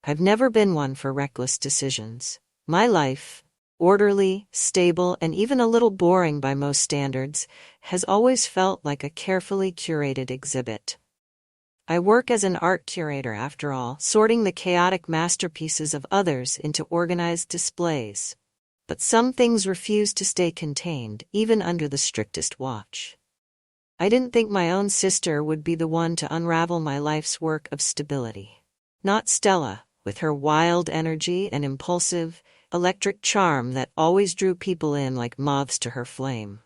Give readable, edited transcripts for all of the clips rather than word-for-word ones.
I've never been one for reckless decisions. My life, orderly, stable, and even a little boring by most standards, has always felt like a carefully curated exhibit. I work as an art curator, after all, sorting the chaotic masterpieces of others into organized displays. But some things refuse to stay contained, even under the strictest watch. I didn't think my own sister would be the one to unravel my life's work of stability. Not Stella, with her wild energy and impulsive, electric charm that always drew people in like moths to her flame.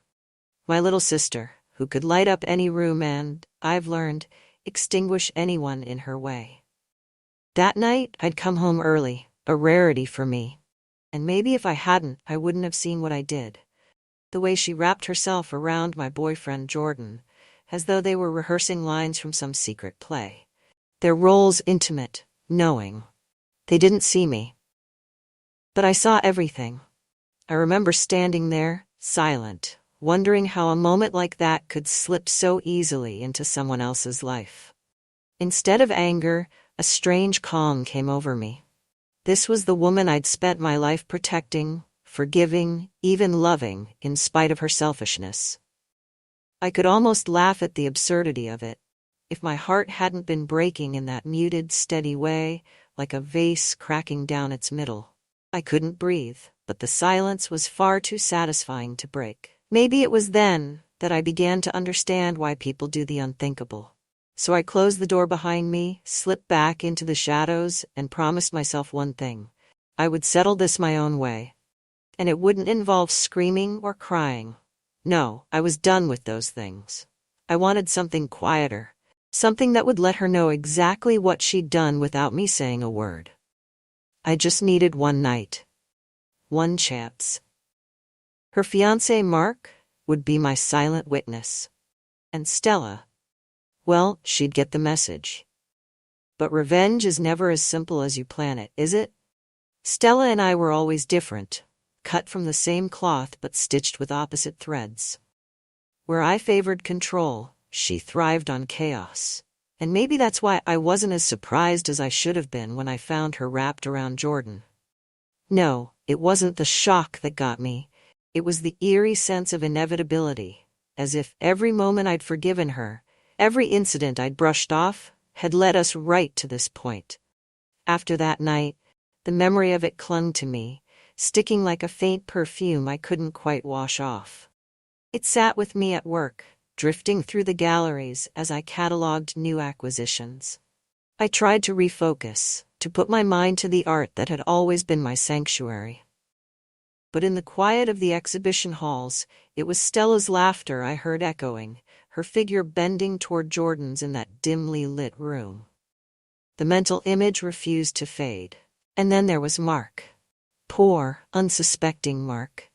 My little sister, who could light up any room and, I've learned, extinguish anyone in her way. That night, I'd come home early, a rarity for me. And maybe if I hadn't, I wouldn't have seen what I did. The way she wrapped herself around my boyfriend Jordan, as though they were rehearsing lines from some secret play. Their roles intimate, knowing. They didn't see me. But I saw everything. I remember standing there, silent, wondering how a moment like that could slip so easily into someone else's life. Instead of anger, a strange calm came over me. This was the woman I'd spent my life protecting, forgiving, even loving, in spite of her selfishness. I could almost laugh at the absurdity of it. If my heart hadn't been breaking in that muted, steady way, like a vase cracking down its middle. I couldn't breathe, but the silence was far too satisfying to break. Maybe it was then that I began to understand why people do the unthinkable. So I closed the door behind me, slipped back into the shadows, and promised myself one thing. I would settle this my own way. And it wouldn't involve screaming or crying. No, I was done with those things. I wanted something quieter, something that would let her know exactly what she'd done without me saying a word. I just needed one night. One chance. Her fiancé, Mark, would be my silent witness. And Stella, well, she'd get the message. But revenge is never as simple as you plan it, is it? Stella and I were always different, cut from the same cloth but stitched with opposite threads. Where I favored control, she thrived on chaos. And maybe that's why I wasn't as surprised as I should have been when I found her wrapped around Jordan. No, it wasn't the shock that got me. It was the eerie sense of inevitability, as if every moment I'd forgiven her, every incident I'd brushed off, had led us right to this point. After that night, the memory of it clung to me, sticking like a faint perfume I couldn't quite wash off. It sat with me at work, drifting through the galleries as I catalogued new acquisitions. I tried to refocus, to put my mind to the art that had always been my sanctuary. But in the quiet of the exhibition halls, it was Stella's laughter I heard echoing, her figure bending toward Jordan's in that dimly lit room. The mental image refused to fade. And then there was Mark. Poor, unsuspecting Mark.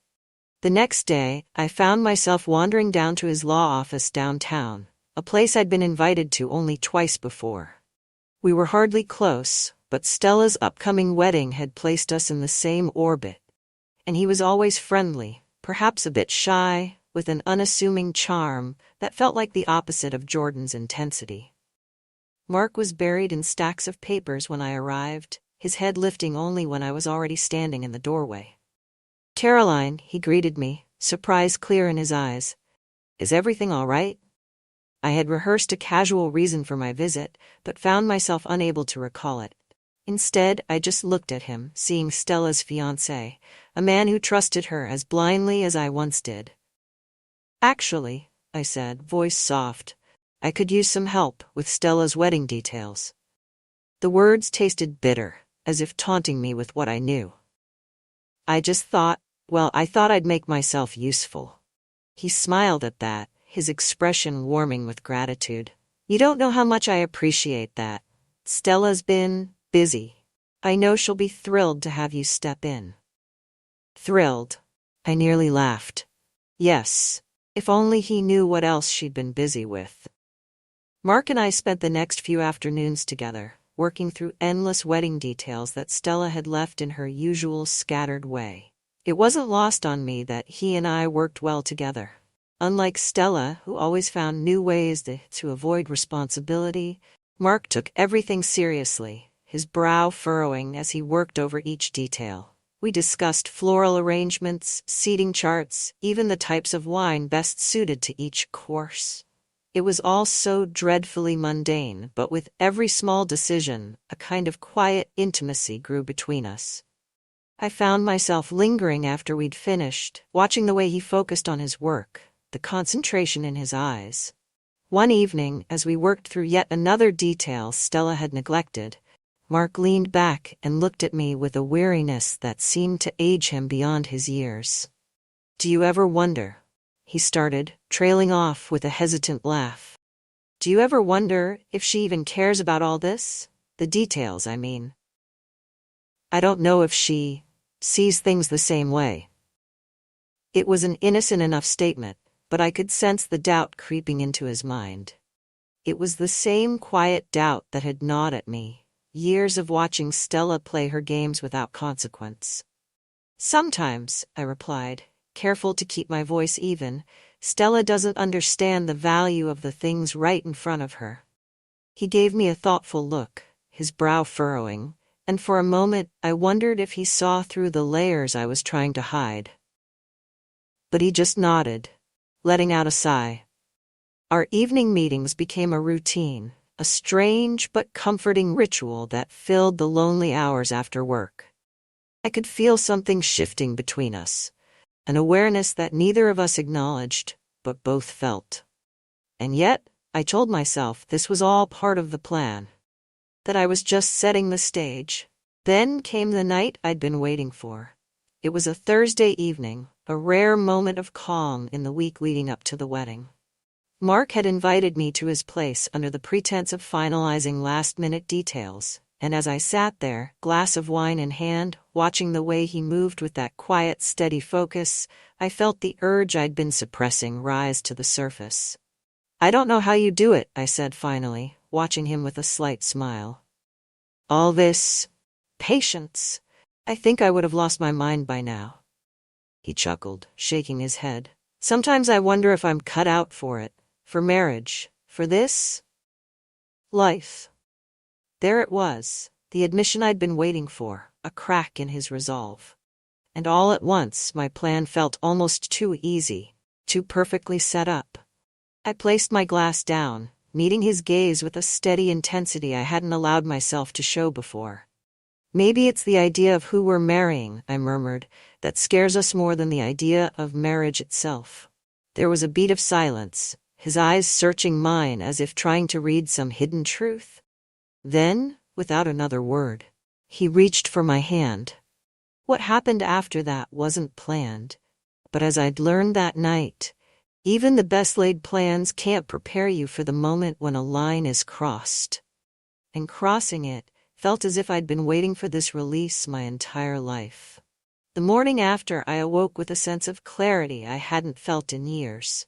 The next day, I found myself wandering down to his law office downtown, a place I'd been invited to only twice before. We were hardly close, but Stella's upcoming wedding had placed us in the same orbit. And he was always friendly, perhaps a bit shy, with an unassuming charm that felt like the opposite of Jordan's intensity. Mark was buried in stacks of papers when I arrived, his head lifting only when I was already standing in the doorway. "Caroline," he greeted me, surprise clear in his eyes. "Is everything all right?" I had rehearsed a casual reason for my visit, but found myself unable to recall it. Instead, I just looked at him, seeing Stella's fiancé, a man who trusted her as blindly as I once did. "Actually," I said, voice soft, "I could use some help with Stella's wedding details." The words tasted bitter, as if taunting me with what I knew. I thought I'd make myself useful. He smiled at that, his expression warming with gratitude. "You don't know how much I appreciate that. Stella's been busy. I know she'll be thrilled to have you step in." Thrilled? I nearly laughed. Yes, if only he knew what else she'd been busy with. Mark and I spent the next few afternoons together, working through endless wedding details that Stella had left in her usual scattered way. It wasn't lost on me that he and I worked well together. Unlike Stella, who always found new ways to avoid responsibility, Mark took everything seriously, his his brow furrowing as he worked over each detail. We discussed floral arrangements, seating charts, even the types of wine best suited to each course. It was all so dreadfully mundane, but with every small decision, a kind of quiet intimacy grew between us. I found myself lingering after we'd finished, watching the way he focused on his work, the concentration in his eyes. One evening, as we worked through yet another detail Stella had neglected, Mark leaned back and looked at me with a weariness that seemed to age him beyond his years. "Do you ever wonder," he started, trailing off with a hesitant laugh. "Do you ever wonder if she even cares about all this? The details, I mean. I don't know if she sees things the same way." It was an innocent enough statement, but I could sense the doubt creeping into his mind. It was the same quiet doubt that had gnawed at me, years of watching Stella play her games without consequence. "Sometimes," I replied, careful to keep my voice even, "Stella doesn't understand the value of the things right in front of her." He gave me a thoughtful look, his brow furrowing, and for a moment I wondered if he saw through the layers I was trying to hide. But he just nodded, letting out a sigh. Our evening meetings became a routine, a strange but comforting ritual that filled the lonely hours after work. I could feel something shifting between us, an awareness that neither of us acknowledged, but both felt. And yet, I told myself this was all part of the plan, that I was just setting the stage. Then came the night I'd been waiting for. It was a Thursday evening, a rare moment of calm in the week leading up to the wedding. Mark had invited me to his place under the pretense of finalizing last-minute details, and as I sat there, glass of wine in hand, watching the way he moved with that quiet, steady focus, I felt the urge I'd been suppressing rise to the surface. "I don't know how you do it," I said finally, watching him with a slight smile. "All this patience. I think I would have lost my mind by now." He chuckled, shaking his head. "Sometimes I wonder if I'm cut out for it, for marriage, for this life." There it was, the admission I'd been waiting for, a crack in his resolve. And all at once, my plan felt almost too easy, too perfectly set up. I placed my glass down, meeting his gaze with a steady intensity I hadn't allowed myself to show before. "Maybe it's the idea of who we're marrying," I murmured, "that scares us more than the idea of marriage itself." There was a beat of silence, his eyes searching mine as if trying to read some hidden truth. Then, without another word, he reached for my hand. What happened after that wasn't planned, but as I'd learned that night, even the best-laid plans can't prepare you for the moment when a line is crossed. And crossing it felt as if I'd been waiting for this release my entire life. The morning after, I awoke with a sense of clarity I hadn't felt in years.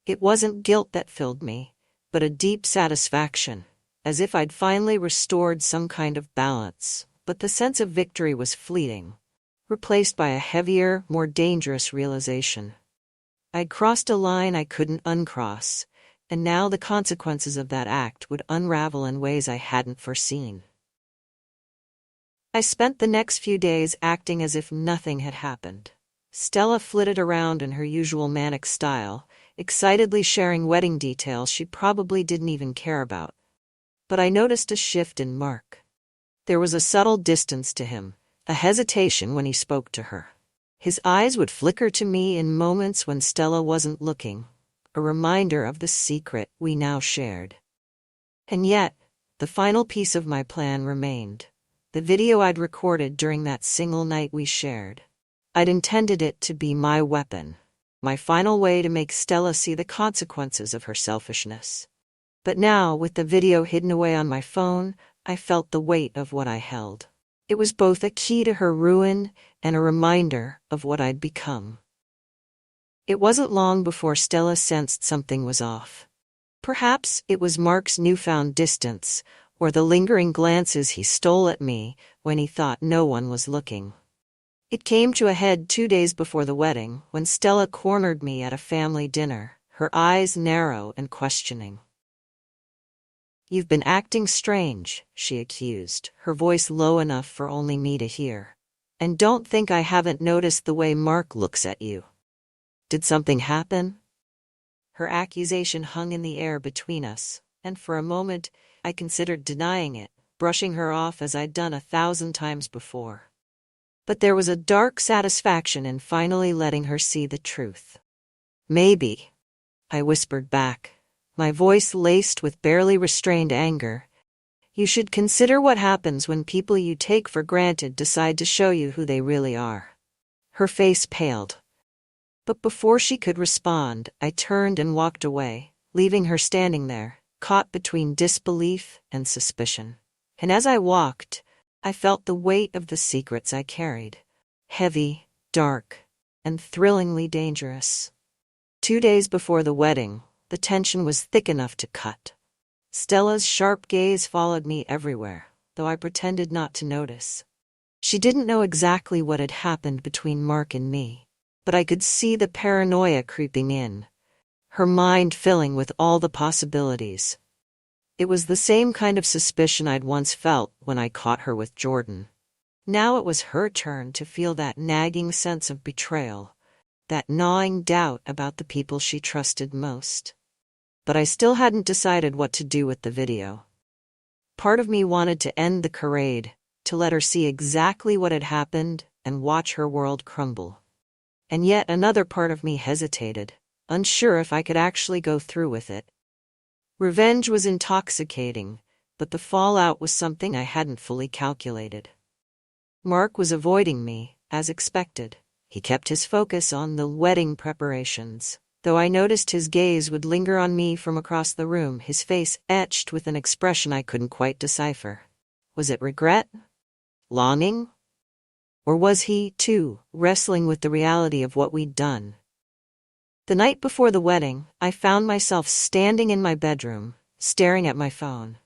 It wasn't guilt that filled me, but a deep satisfaction, as if I'd finally restored some kind of balance. But the sense of victory was fleeting, replaced by a heavier, more dangerous realization. I'd crossed a line I couldn't uncross, and now the consequences of that act would unravel in ways I hadn't foreseen. I spent the next few days acting as if nothing had happened. Stella flitted around in her usual manic style, excitedly sharing wedding details she probably didn't even care about. But I noticed a shift in Mark. There was a subtle distance to him, a hesitation when he spoke to her. His eyes would flicker to me in moments when Stella wasn't looking, a reminder of the secret we now shared. And yet, the final piece of my plan remained. The video I'd recorded during that single night we shared. I'd intended it to be my weapon, my final way to make Stella see the consequences of her selfishness. But now, with the video hidden away on my phone, I felt the weight of what I held. It was both a key to her ruin and a reminder of what I'd become. It wasn't long before Stella sensed something was off. Perhaps it was Mark's newfound distance, or the lingering glances he stole at me when he thought no one was looking. It came to a head 2 days before the wedding, when Stella cornered me at a family dinner, her eyes narrow and questioning. "You've been acting strange," she accused, her voice low enough for only me to hear. "And don't think I haven't noticed the way Mark looks at you. Did something happen?" Her accusation hung in the air between us, and for a moment I considered denying it, brushing her off as I'd done 1,000 times before. But there was a dark satisfaction in finally letting her see the truth. "Maybe," I whispered back, my voice laced with barely restrained anger. "You should consider what happens when people you take for granted decide to show you who they really are." Her face paled. But before she could respond, I turned and walked away, leaving her standing there, caught between disbelief and suspicion. And as I walked, I felt the weight of the secrets I carried. Heavy, dark, and thrillingly dangerous. 2 days before the wedding, the tension was thick enough to cut. Stella's sharp gaze followed me everywhere, though I pretended not to notice. She didn't know exactly what had happened between Mark and me, but I could see the paranoia creeping in, her mind filling with all the possibilities. It was the same kind of suspicion I'd once felt when I caught her with Jordan. Now it was her turn to feel that nagging sense of betrayal, that gnawing doubt about the people she trusted most. But I still hadn't decided what to do with the video. Part of me wanted to end the charade, to let her see exactly what had happened and watch her world crumble. And yet another part of me hesitated, unsure if I could actually go through with it. Revenge was intoxicating, but the fallout was something I hadn't fully calculated. Mark was avoiding me, as expected. He kept his focus on the wedding preparations, though I noticed his gaze would linger on me from across the room, his face etched with an expression I couldn't quite decipher. Was it regret? Longing? Or was he, too, wrestling with the reality of what we'd done? The night before the wedding, I found myself standing in my bedroom, staring at my phone.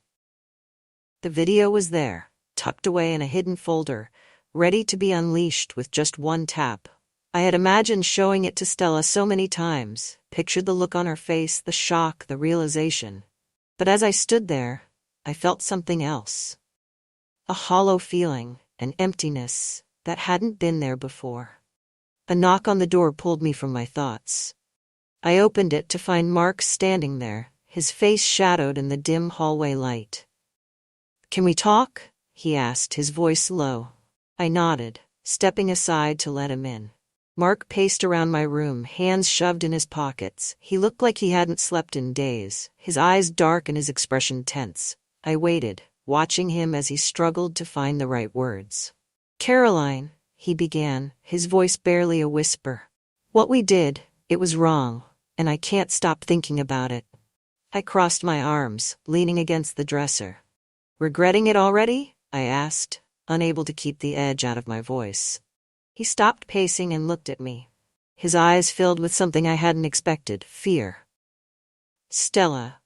The video was there, tucked away in a hidden folder, ready to be unleashed with just one tap. I had imagined showing it to Stella so many times, pictured the look on her face, the shock, the realization. But as I stood there, I felt something else. A hollow feeling, an emptiness that hadn't been there before. A knock on the door pulled me from my thoughts. I opened it to find Mark standing there, his face shadowed in the dim hallway light. "Can we talk?" he asked, his voice low. I nodded, stepping aside to let him in. Mark paced around my room, hands shoved in his pockets. He looked like he hadn't slept in days, his eyes dark and his expression tense. I waited, watching him as he struggled to find the right words. "Caroline," he began, his voice barely a whisper. "What we did, it was wrong, and I can't stop thinking about it." I crossed my arms, leaning against the dresser. "Regretting it already?" I asked, unable to keep the edge out of my voice. He stopped pacing and looked at me. His eyes filled with something I hadn't expected, fear. "Stella."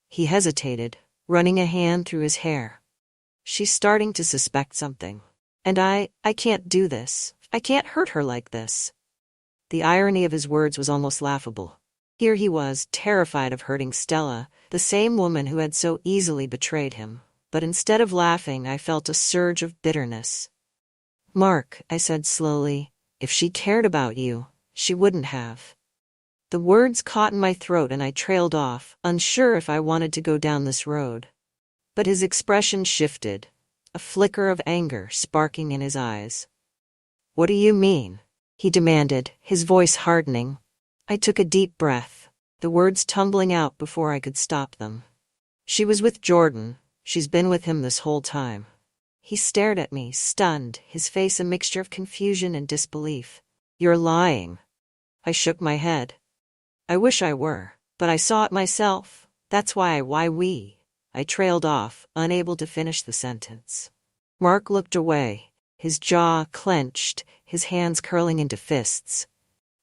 He hesitated, running a hand through his hair. "She's starting to suspect something. And I can't do this. I can't hurt her like this." The irony of his words was almost laughable. Here he was, terrified of hurting Stella, the same woman who had so easily betrayed him. But instead of laughing, I felt a surge of bitterness. "Mark," I said slowly, "if she cared about you, she wouldn't have." The words caught in my throat and I trailed off, unsure if I wanted to go down this road. But his expression shifted, a flicker of anger sparking in his eyes. "What do you mean?" he demanded, his voice hardening. I took a deep breath, the words tumbling out before I could stop them. "She was with Jordan. She's been with him this whole time." He stared at me, stunned, his face a mixture of confusion and disbelief. "You're lying." I shook my head. "I wish I were, but I saw it myself. That's why we." I trailed off, unable to finish the sentence. Mark looked away, his jaw clenched, his hands curling into fists.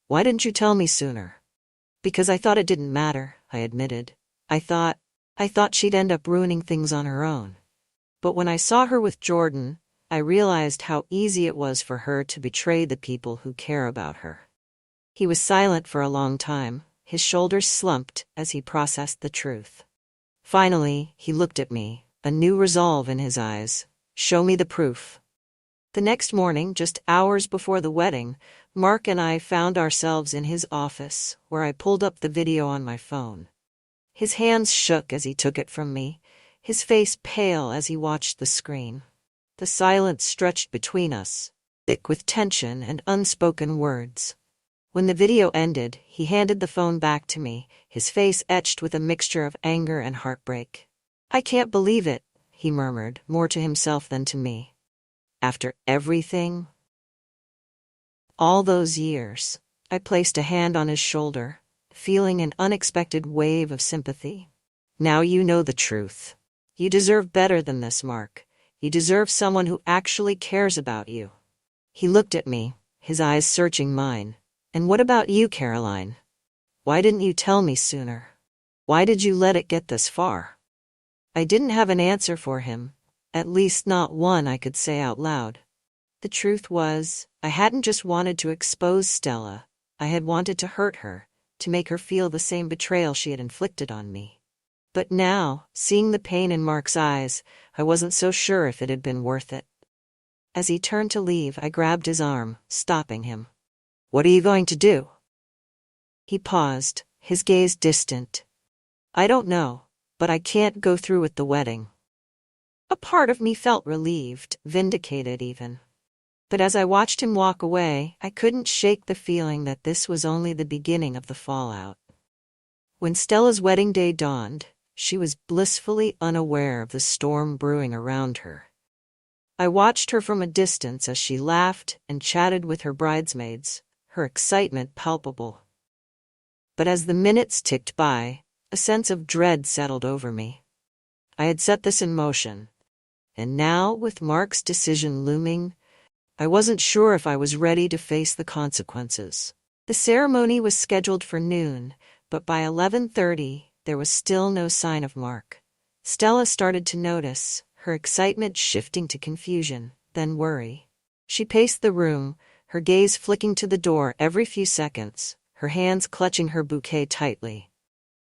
"Why didn't you tell me sooner?" "Because I thought it didn't matter," I admitted. I thought she'd end up ruining things on her own. But when I saw her with Jordan, I realized how easy it was for her to betray the people who care about her. He was silent for a long time, his shoulders slumped as he processed the truth. Finally, he looked at me, a new resolve in his eyes. Show me the proof. The next morning, just hours before the wedding, Mark and I found ourselves in his office, where I pulled up the video on my phone. His hands shook as he took it from me, his face pale as he watched the screen. The silence stretched between us, thick with tension and unspoken words. When the video ended, he handed the phone back to me, his face etched with a mixture of anger and heartbreak. "I can't believe it," he murmured, more to himself than to me. "After everything?" All those years. I placed a hand on his shoulder, feeling an unexpected wave of sympathy. "Now you know the truth. You deserve better than this, Mark. You deserve someone who actually cares about you." He looked at me, his eyes searching mine. "And what about you, Caroline? Why didn't you tell me sooner? Why did you let it get this far?" I didn't have an answer for him, at least not one I could say out loud. The truth was, I hadn't just wanted to expose Stella, I had wanted to hurt her, to make her feel the same betrayal she had inflicted on me. But now, seeing the pain in Mark's eyes, I wasn't so sure if it had been worth it. As he turned to leave, I grabbed his arm, stopping him. "What are you going to do?" He paused, his gaze distant. "I don't know, but I can't go through with the wedding." A part of me felt relieved, vindicated even. But as I watched him walk away, I couldn't shake the feeling that this was only the beginning of the fallout. When Stella's wedding day dawned, she was blissfully unaware of the storm brewing around her. I watched her from a distance as she laughed and chatted with her bridesmaids, her excitement palpable. But as the minutes ticked by, a sense of dread settled over me. I had set this in motion, and now, with Mark's decision looming, I wasn't sure if I was ready to face the consequences. The ceremony was scheduled for noon, but by 11:30, there was still no sign of Mark. Stella started to notice, her excitement shifting to confusion, then worry. She paced the room, her gaze flicking to the door every few seconds, her hands clutching her bouquet tightly.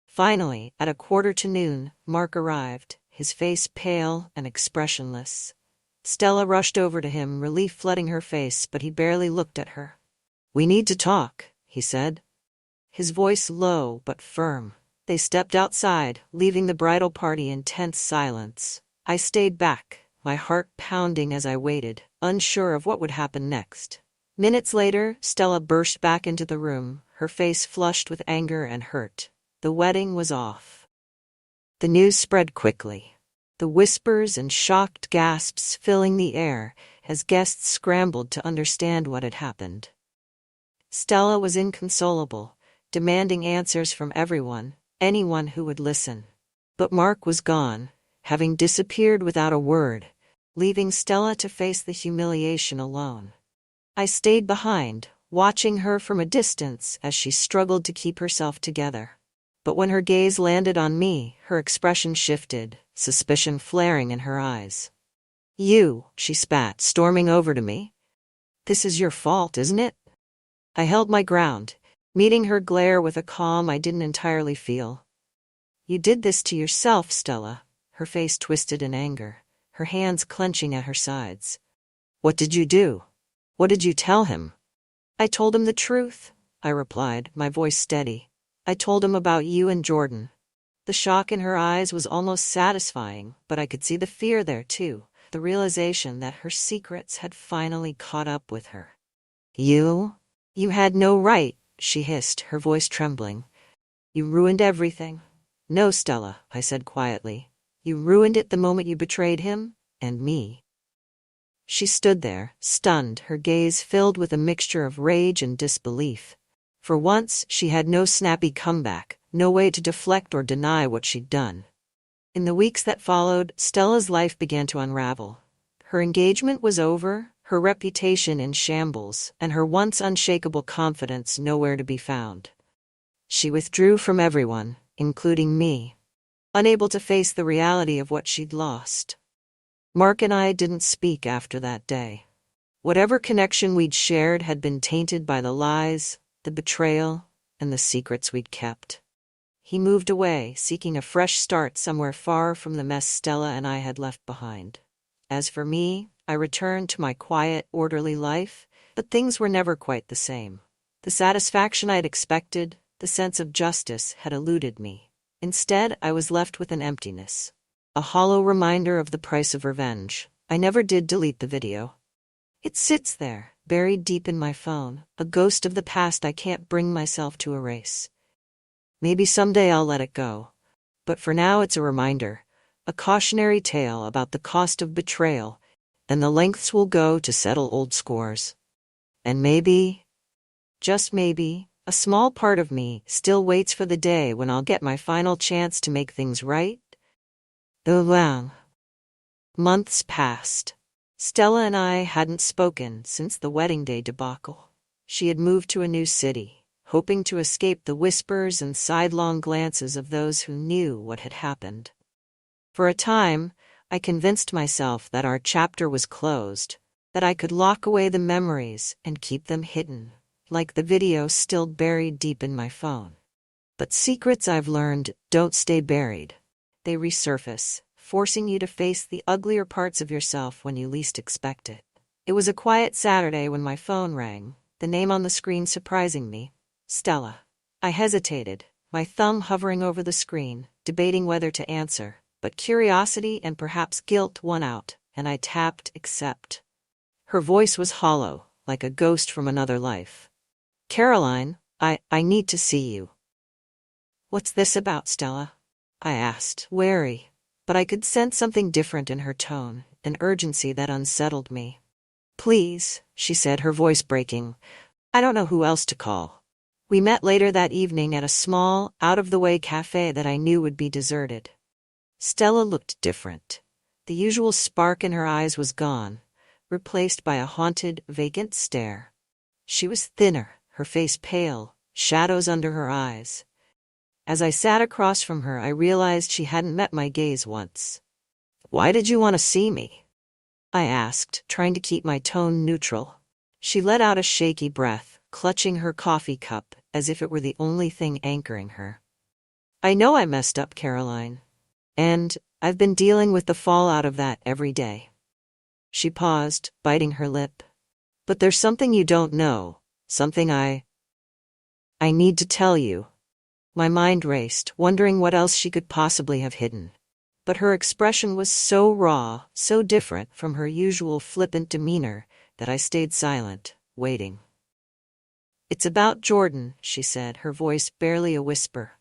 Finally, at 1:45, Mark arrived, his face pale and expressionless. Stella rushed over to him, relief flooding her face, but he barely looked at her. "We need to talk," he said, his voice low but firm. They stepped outside, leaving the bridal party in tense silence. I stayed back, my heart pounding as I waited, unsure of what would happen next. Minutes later, Stella burst back into the room, her face flushed with anger and hurt. The wedding was off. The news spread quickly, the whispers and shocked gasps filling the air as guests scrambled to understand what had happened. Stella was inconsolable, demanding answers from everyone, anyone who would listen. But Mark was gone, having disappeared without a word, leaving Stella to face the humiliation alone. I stayed behind, watching her from a distance as she struggled to keep herself together. But when her gaze landed on me, her expression shifted, suspicion flaring in her eyes. "You," she spat, storming over to me. "This is your fault, isn't it?" I held my ground, meeting her glare with a calm I didn't entirely feel. "You did this to yourself, Stella," her face twisted in anger, her hands clenching at her sides. "What did you do? What did you tell him?" "I told him the truth," I replied, my voice steady. "I told him about you and Jordan." The shock in her eyes was almost satisfying, but I could see the fear there too, the realization that her secrets had finally caught up with her. "You had no right," she hissed, her voice trembling. "You ruined everything." "No, Stella," I said quietly. "You ruined it the moment you betrayed him, and me." She stood there, stunned, her gaze filled with a mixture of rage and disbelief. For once, she had no snappy comeback, no way to deflect or deny what she'd done. In the weeks that followed, Stella's life began to unravel. Her engagement was over, her reputation in shambles, and her once unshakable confidence nowhere to be found. She withdrew from everyone, including me, unable to face the reality of what she'd lost. Mark and I didn't speak after that day. Whatever connection we'd shared had been tainted by the lies, the betrayal, and the secrets we'd kept. He moved away, seeking a fresh start somewhere far from the mess Stella and I had left behind. As for me, I returned to my quiet, orderly life, but things were never quite the same. The satisfaction I'd expected, the sense of justice, had eluded me. Instead, I was left with an emptiness. A hollow reminder of the price of revenge. I never did delete the video. It sits there, buried deep in my phone, a ghost of the past I can't bring myself to erase. Maybe someday I'll let it go. But for now it's a reminder, a cautionary tale about the cost of betrayal, and the lengths we'll go to settle old scores. And maybe, just maybe, a small part of me still waits for the day when I'll get my final chance to make things right. Long months passed. Stella and I hadn't spoken since the wedding day debacle. She had moved to a new city, hoping to escape the whispers and sidelong glances of those who knew what had happened. For a time, I convinced myself that our chapter was closed, that I could lock away the memories and keep them hidden, like the video still buried deep in my phone. But secrets, I've learned, don't stay buried. They resurface, forcing you to face the uglier parts of yourself when you least expect it. It was a quiet Saturday when my phone rang, the name on the screen surprising me. Stella. I hesitated, my thumb hovering over the screen, debating whether to answer, but curiosity and perhaps guilt won out, and I tapped accept. Her voice was hollow, like a ghost from another life. Caroline, I need to see you. What's this about, Stella? I asked, wary, but I could sense something different in her tone, an urgency that unsettled me. Please, she said, her voice breaking. I don't know who else to call. We met later that evening at a small, out-of-the-way cafe that I knew would be deserted. Stella looked different. The usual spark in her eyes was gone, replaced by a haunted, vacant stare. She was thinner, her face pale, shadows under her eyes. As I sat across from her, I realized she hadn't met my gaze once. Why did you want to see me? I asked, trying to keep my tone neutral. She let out a shaky breath, clutching her coffee cup as if it were the only thing anchoring her. I know I messed up, Caroline. And I've been dealing with the fallout of that every day. She paused, biting her lip. But there's something you don't know, something I need to tell you. My mind raced, wondering what else she could possibly have hidden. But her expression was so raw, so different from her usual flippant demeanor, that I stayed silent, waiting. It's about Jordan, she said, her voice barely a whisper.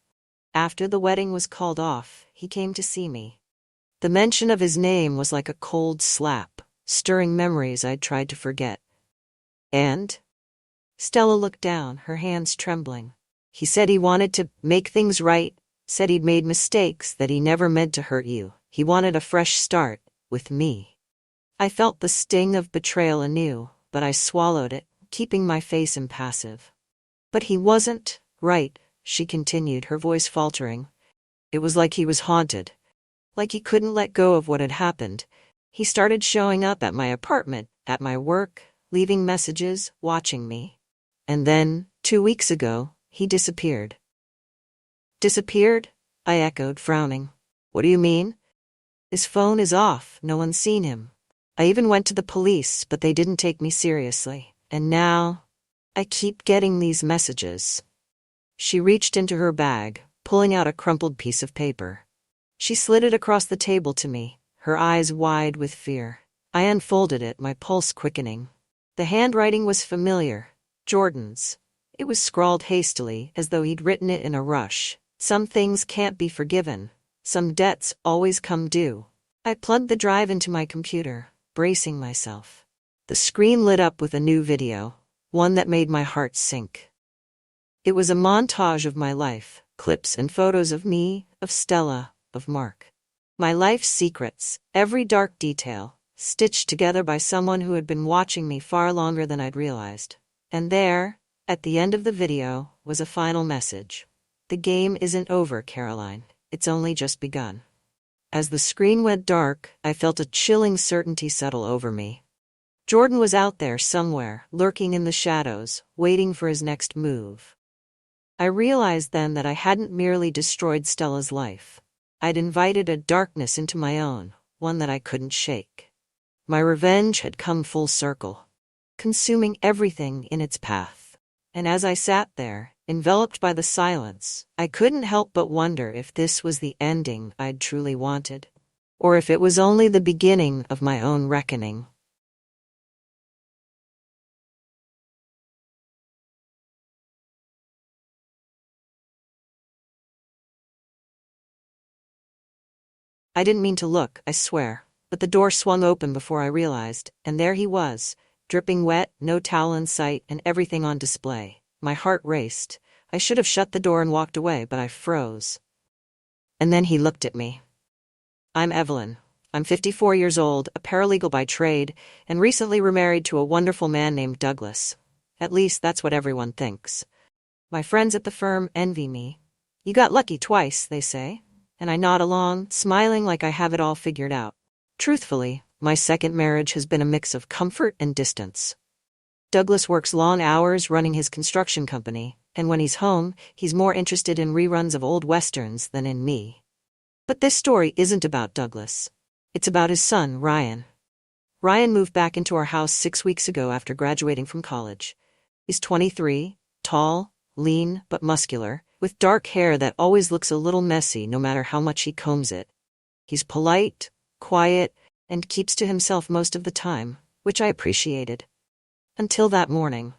After the wedding was called off, he came to see me. The mention of his name was like a cold slap, stirring memories I'd tried to forget. And? Stella looked down, her hands trembling. He said he wanted to make things right, said he'd made mistakes, that he never meant to hurt you. He wanted a fresh start, with me. I felt the sting of betrayal anew, but I swallowed it, keeping my face impassive. But he wasn't, right, she continued, her voice faltering. It was like he was haunted. Like he couldn't let go of what had happened. He started showing up at my apartment, at my work, leaving messages, watching me. And then, 2 weeks ago, he disappeared. Disappeared? I echoed, frowning. What do you mean? His phone is off, no one's seen him. I even went to the police, but they didn't take me seriously. And now, I keep getting these messages. She reached into her bag, pulling out a crumpled piece of paper. She slid it across the table to me, her eyes wide with fear. I unfolded it, my pulse quickening. The handwriting was familiar, Jordan's. It was scrawled hastily, as though he'd written it in a rush. Some things can't be forgiven. Some debts always come due. I plugged the drive into my computer, bracing myself. The screen lit up with a new video, one that made my heart sink. It was a montage of my life, clips and photos of me, of Stella, of Mark. My life's secrets, every dark detail, stitched together by someone who had been watching me far longer than I'd realized. And there, at the end of the video, was a final message. The game isn't over, Caroline. It's only just begun. As the screen went dark, I felt a chilling certainty settle over me. Jordan was out there somewhere, lurking in the shadows, waiting for his next move. I realized then that I hadn't merely destroyed Stella's life. I'd invited a darkness into my own, one that I couldn't shake. My revenge had come full circle, consuming everything in its path. And as I sat there, enveloped by the silence, I couldn't help but wonder if this was the ending I'd truly wanted, or if it was only the beginning of my own reckoning. I didn't mean to look, I swear, but the door swung open before I realized, and there he was, dripping wet, no towel in sight, and everything on display. My heart raced. I should have shut the door and walked away, but I froze. And then he looked at me. I'm Evelyn. I'm 54 years old, a paralegal by trade, and recently remarried to a wonderful man named Douglas. At least that's what everyone thinks. My friends at the firm envy me. You got lucky twice, they say, and I nod along, smiling like I have it all figured out. Truthfully, my second marriage has been a mix of comfort and distance. Douglas works long hours running his construction company, and when he's home, he's more interested in reruns of old westerns than in me. But this story isn't about Douglas. It's about his son, Ryan. Ryan moved back into our house 6 weeks ago after graduating from college. He's 23, tall, lean, but muscular, with dark hair that always looks a little messy no matter how much he combs it. He's polite, quiet, and keeps to himself most of the time, which I appreciated. Until that morning.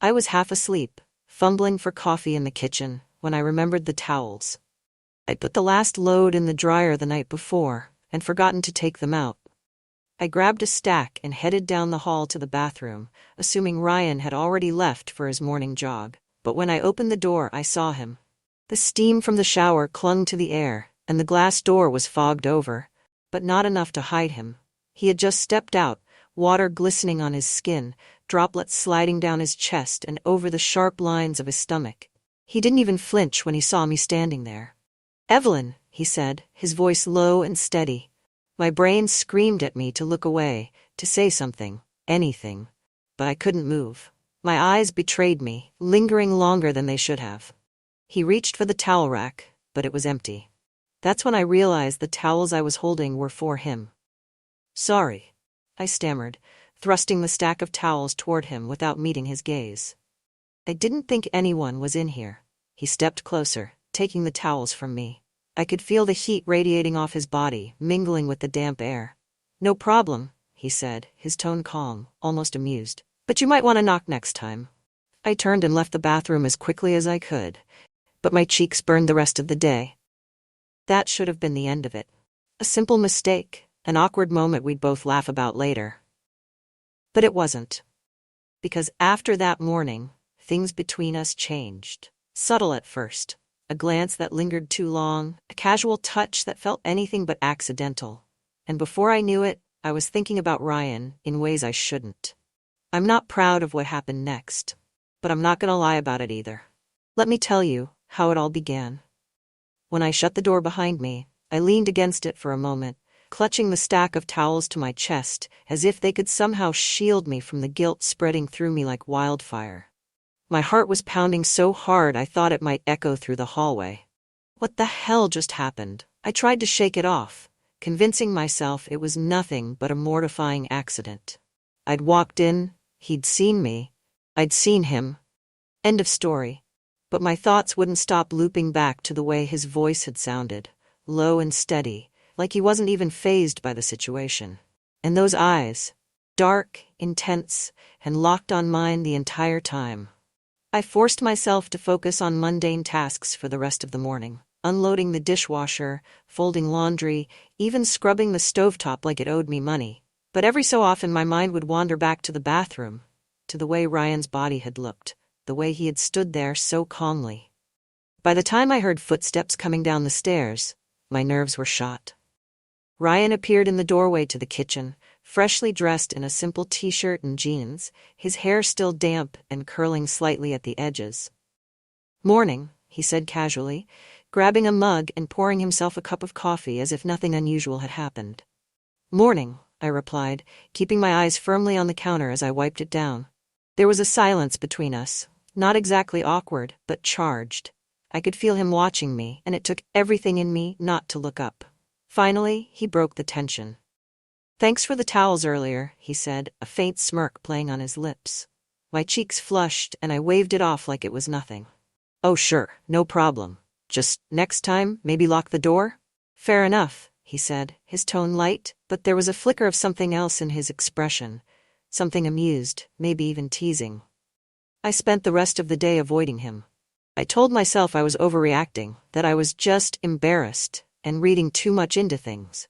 I was half asleep, fumbling for coffee in the kitchen, when I remembered the towels. I'd put the last load in the dryer the night before, and forgotten to take them out. I grabbed a stack and headed down the hall to the bathroom, assuming Ryan had already left for his morning jog. But when I opened the door, I saw him. The steam from the shower clung to the air, and the glass door was fogged over, but not enough to hide him. He had just stepped out, water glistening on his skin, droplets sliding down his chest and over the sharp lines of his stomach. He didn't even flinch when he saw me standing there. "Evelyn," he said, his voice low and steady. My brain screamed at me to look away, to say something, anything, but I couldn't move. My eyes betrayed me, lingering longer than they should have. He reached for the towel rack, but it was empty. That's when I realized the towels I was holding were for him. "Sorry," I stammered, thrusting the stack of towels toward him without meeting his gaze. "I didn't think anyone was in here." He stepped closer, taking the towels from me. I could feel the heat radiating off his body, mingling with the damp air. "No problem," he said, his tone calm, almost amused. "But you might want to knock next time." I turned and left the bathroom as quickly as I could, but my cheeks burned the rest of the day. That should have been the end of it. A simple mistake, an awkward moment we'd both laugh about later. But it wasn't. Because after that morning, things between us changed. Subtle at first. A glance that lingered too long, a casual touch that felt anything but accidental. And before I knew it, I was thinking about Ryan in ways I shouldn't. I'm not proud of what happened next, but I'm not going to lie about it either. Let me tell you how it all began. When I shut the door behind me, I leaned against it for a moment, clutching the stack of towels to my chest, as if they could somehow shield me from the guilt spreading through me like wildfire. My heart was pounding so hard I thought it might echo through the hallway. What the hell just happened? I tried to shake it off, convincing myself it was nothing but a mortifying accident. I'd walked in, he'd seen me, I'd seen him. End of story. But my thoughts wouldn't stop looping back to the way his voice had sounded, low and steady, like he wasn't even fazed by the situation. And those eyes, dark, intense, and locked on mine the entire time. I forced myself to focus on mundane tasks for the rest of the morning, unloading the dishwasher, folding laundry, even scrubbing the stovetop like it owed me money. But every so often my mind would wander back to the bathroom, to the way Ryan's body had looked, the way he had stood there so calmly. By the time I heard footsteps coming down the stairs, my nerves were shot. Ryan appeared in the doorway to the kitchen, freshly dressed in a simple t-shirt and jeans, his hair still damp and curling slightly at the edges. "Morning," he said casually, grabbing a mug and pouring himself a cup of coffee as if nothing unusual had happened. "Morning," I replied, keeping my eyes firmly on the counter as I wiped it down. There was a silence between us, Not exactly awkward, but charged. I could feel him watching me, and it took everything in me not to look up. Finally, he broke the tension. "Thanks for the towels earlier," he said, a faint smirk playing on his lips. My cheeks flushed, and I waved it off like it was nothing. "Oh sure, no problem. Just next time, maybe lock the door?" "Fair enough," he said, his tone light, but there was a flicker of something else in his expression. Something amused, maybe even teasing. I spent the rest of the day avoiding him. I told myself I was overreacting, that I was just embarrassed and reading too much into things.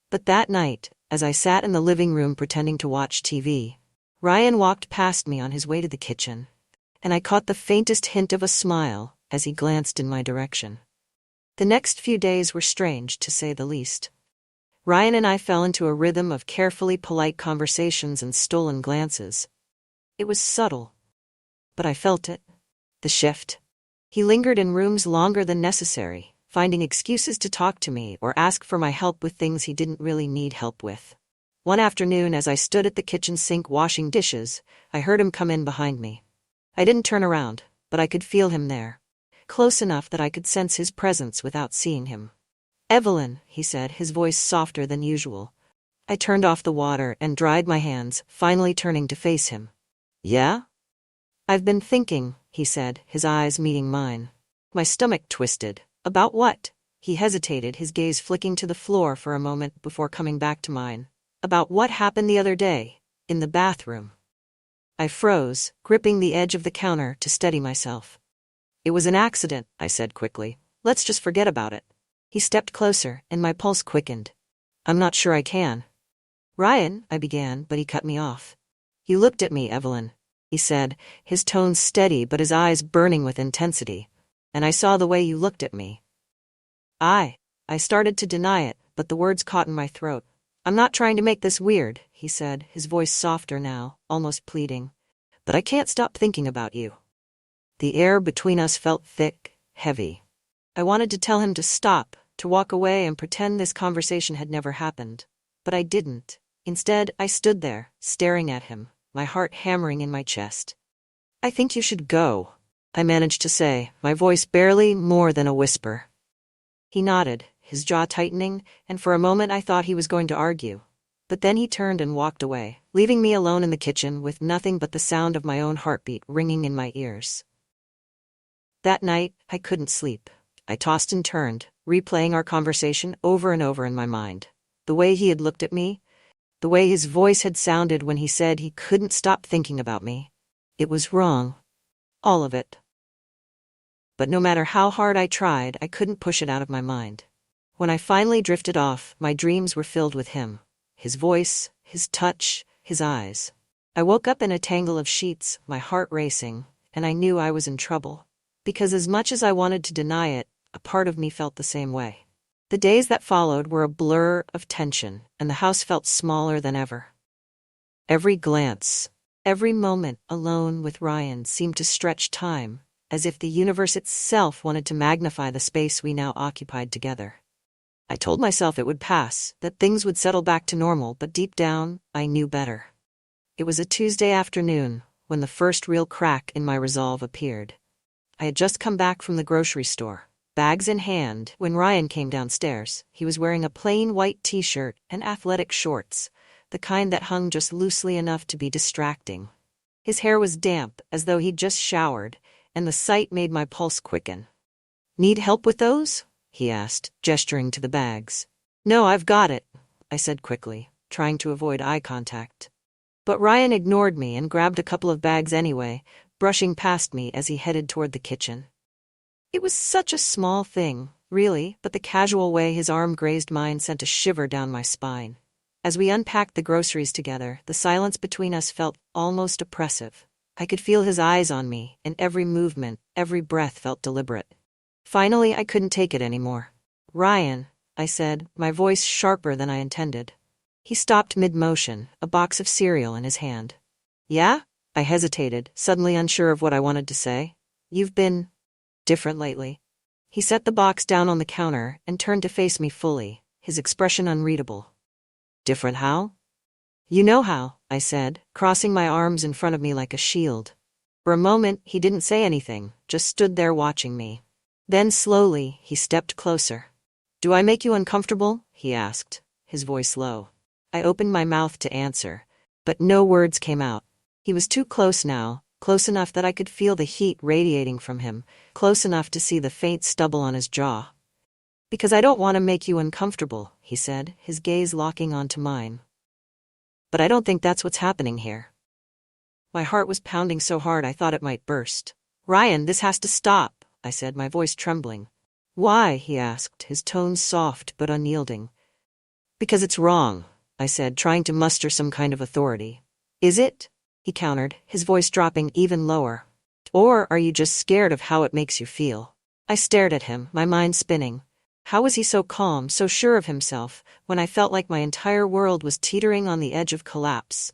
But that night, as I sat in the living room pretending to watch TV, Ryan walked past me on his way to the kitchen, and I caught the faintest hint of a smile as he glanced in my direction. The next few days were strange, to say the least. Ryan and I fell into a rhythm of carefully polite conversations and stolen glances. It was subtle, but I felt it. The shift. He lingered in rooms longer than necessary, finding excuses to talk to me or ask for my help with things he didn't really need help with. One afternoon, as I stood at the kitchen sink washing dishes, I heard him come in behind me. I didn't turn around, but I could feel him there, close enough that I could sense his presence without seeing him. "Evelyn," he said, his voice softer than usual. I turned off the water and dried my hands, finally turning to face him. "Yeah?" "I've been thinking," he said, his eyes meeting mine. My stomach twisted. "About what?" He hesitated, his gaze flicking to the floor for a moment before coming back to mine. "About what happened the other day, in the bathroom." I froze, gripping the edge of the counter to steady myself. "It was an accident," I said quickly. "Let's just forget about it." He stepped closer, and my pulse quickened. "I'm not sure I can." "Ryan," I began, but he cut me off. "You looked at me, Evelyn," he said, his tone steady but his eyes burning with intensity. "And I saw the way you looked at me." I started to deny it, but the words caught in my throat. "I'm not trying to make this weird," he said, his voice softer now, almost pleading. "But I can't stop thinking about you." The air between us felt thick, heavy. I wanted to tell him to stop, to walk away and pretend this conversation had never happened. But I didn't. Instead, I stood there, staring at him, my heart hammering in my chest. "I think you should go," I managed to say, my voice barely more than a whisper. He nodded, his jaw tightening, and for a moment I thought he was going to argue. But then he turned and walked away, leaving me alone in the kitchen with nothing but the sound of my own heartbeat ringing in my ears. That night, I couldn't sleep. I tossed and turned, replaying our conversation over and over in my mind. The way he had looked at me, the way his voice had sounded when he said he couldn't stop thinking about me. It was wrong. All of it. But no matter how hard I tried, I couldn't push it out of my mind. When I finally drifted off, my dreams were filled with him. His voice, his touch, his eyes. I woke up in a tangle of sheets, my heart racing, and I knew I was in trouble. Because as much as I wanted to deny it, a part of me felt the same way. The days that followed were a blur of tension, and the house felt smaller than ever. Every glance, every moment alone with Ryan seemed to stretch time, as if the universe itself wanted to magnify the space we now occupied together. I told myself it would pass, that things would settle back to normal, but deep down, I knew better. It was a Tuesday afternoon, when the first real crack in my resolve appeared. I had just come back from the grocery store, bags in hand, when Ryan came downstairs. He was wearing a plain white t-shirt and athletic shorts, the kind that hung just loosely enough to be distracting. His hair was damp, as though he'd just showered, and the sight made my pulse quicken. "Need help with those?" he asked, gesturing to the bags. "No, I've got it," I said quickly, trying to avoid eye contact. But Ryan ignored me and grabbed a couple of bags anyway, brushing past me as he headed toward the kitchen. It was such a small thing, really, but the casual way his arm grazed mine sent a shiver down my spine. As we unpacked the groceries together, the silence between us felt almost oppressive. I could feel his eyes on me, and every movement, every breath felt deliberate. Finally, I couldn't take it anymore. "Ryan," I said, my voice sharper than I intended. He stopped mid-motion, a box of cereal in his hand. "Yeah?" I hesitated, suddenly unsure of what I wanted to say. "You've been different lately." He set the box down on the counter and turned to face me fully, his expression unreadable. "Different how?" "You know how," I said, crossing my arms in front of me like a shield. For a moment, he didn't say anything, just stood there watching me. Then slowly, he stepped closer. "Do I make you uncomfortable?" he asked, his voice low. I opened my mouth to answer, but no words came out. He was too close now, close enough that I could feel the heat radiating from him, close enough to see the faint stubble on his jaw. "Because I don't want to make you uncomfortable," he said, his gaze locking onto mine. "But I don't think that's what's happening here." My heart was pounding so hard I thought it might burst. "Ryan, this has to stop," I said, my voice trembling. "Why?" he asked, his tones soft but unyielding. "Because it's wrong," I said, trying to muster some kind of authority. "Is it?" he countered, his voice dropping even lower. "Or are you just scared of how it makes you feel?" I stared at him, my mind spinning. How was he so calm, so sure of himself, when I felt like my entire world was teetering on the edge of collapse?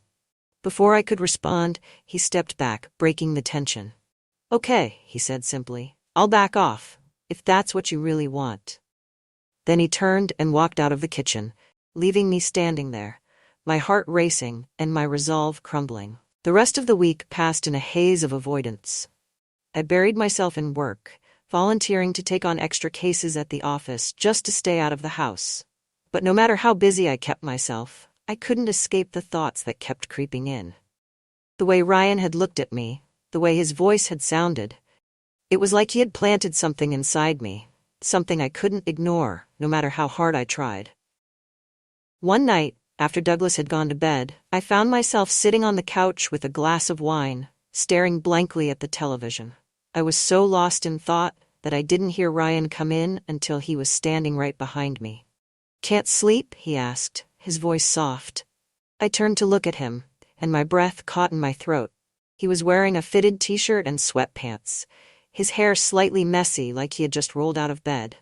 Before I could respond, he stepped back, breaking the tension. "Okay," he said simply. "I'll back off, if that's what you really want." Then he turned and walked out of the kitchen, leaving me standing there, my heart racing and my resolve crumbling. The rest of the week passed in a haze of avoidance. I buried myself in work, volunteering to take on extra cases at the office just to stay out of the house. But no matter how busy I kept myself, I couldn't escape the thoughts that kept creeping in. The way Ryan had looked at me, the way his voice had sounded, it was like he had planted something inside me, something I couldn't ignore, no matter how hard I tried. One night, after Douglas had gone to bed, I found myself sitting on the couch with a glass of wine, staring blankly at the television. I was so lost in thought that I didn't hear Ryan come in until he was standing right behind me. "Can't sleep?" he asked, his voice soft. I turned to look at him, and my breath caught in my throat. He was wearing a fitted t-shirt and sweatpants, his hair slightly messy like he had just rolled out of bed.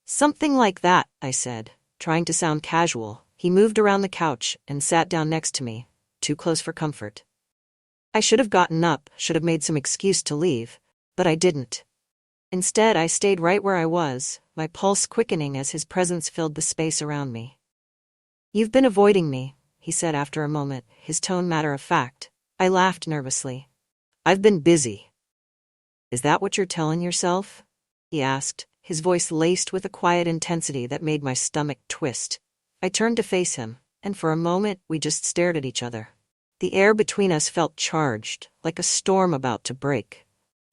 "Something like that," I said, trying to sound casual. He moved around the couch and sat down next to me, too close for comfort. I should have gotten up, should have made some excuse to leave, but I didn't. Instead, I stayed right where I was, my pulse quickening as his presence filled the space around me. "You've been avoiding me," he said after a moment, his tone matter of fact. I laughed nervously. "I've been busy." "Is that what you're telling yourself?" he asked, his voice laced with a quiet intensity that made my stomach twist. I turned to face him, and for a moment we just stared at each other. The air between us felt charged, like a storm about to break.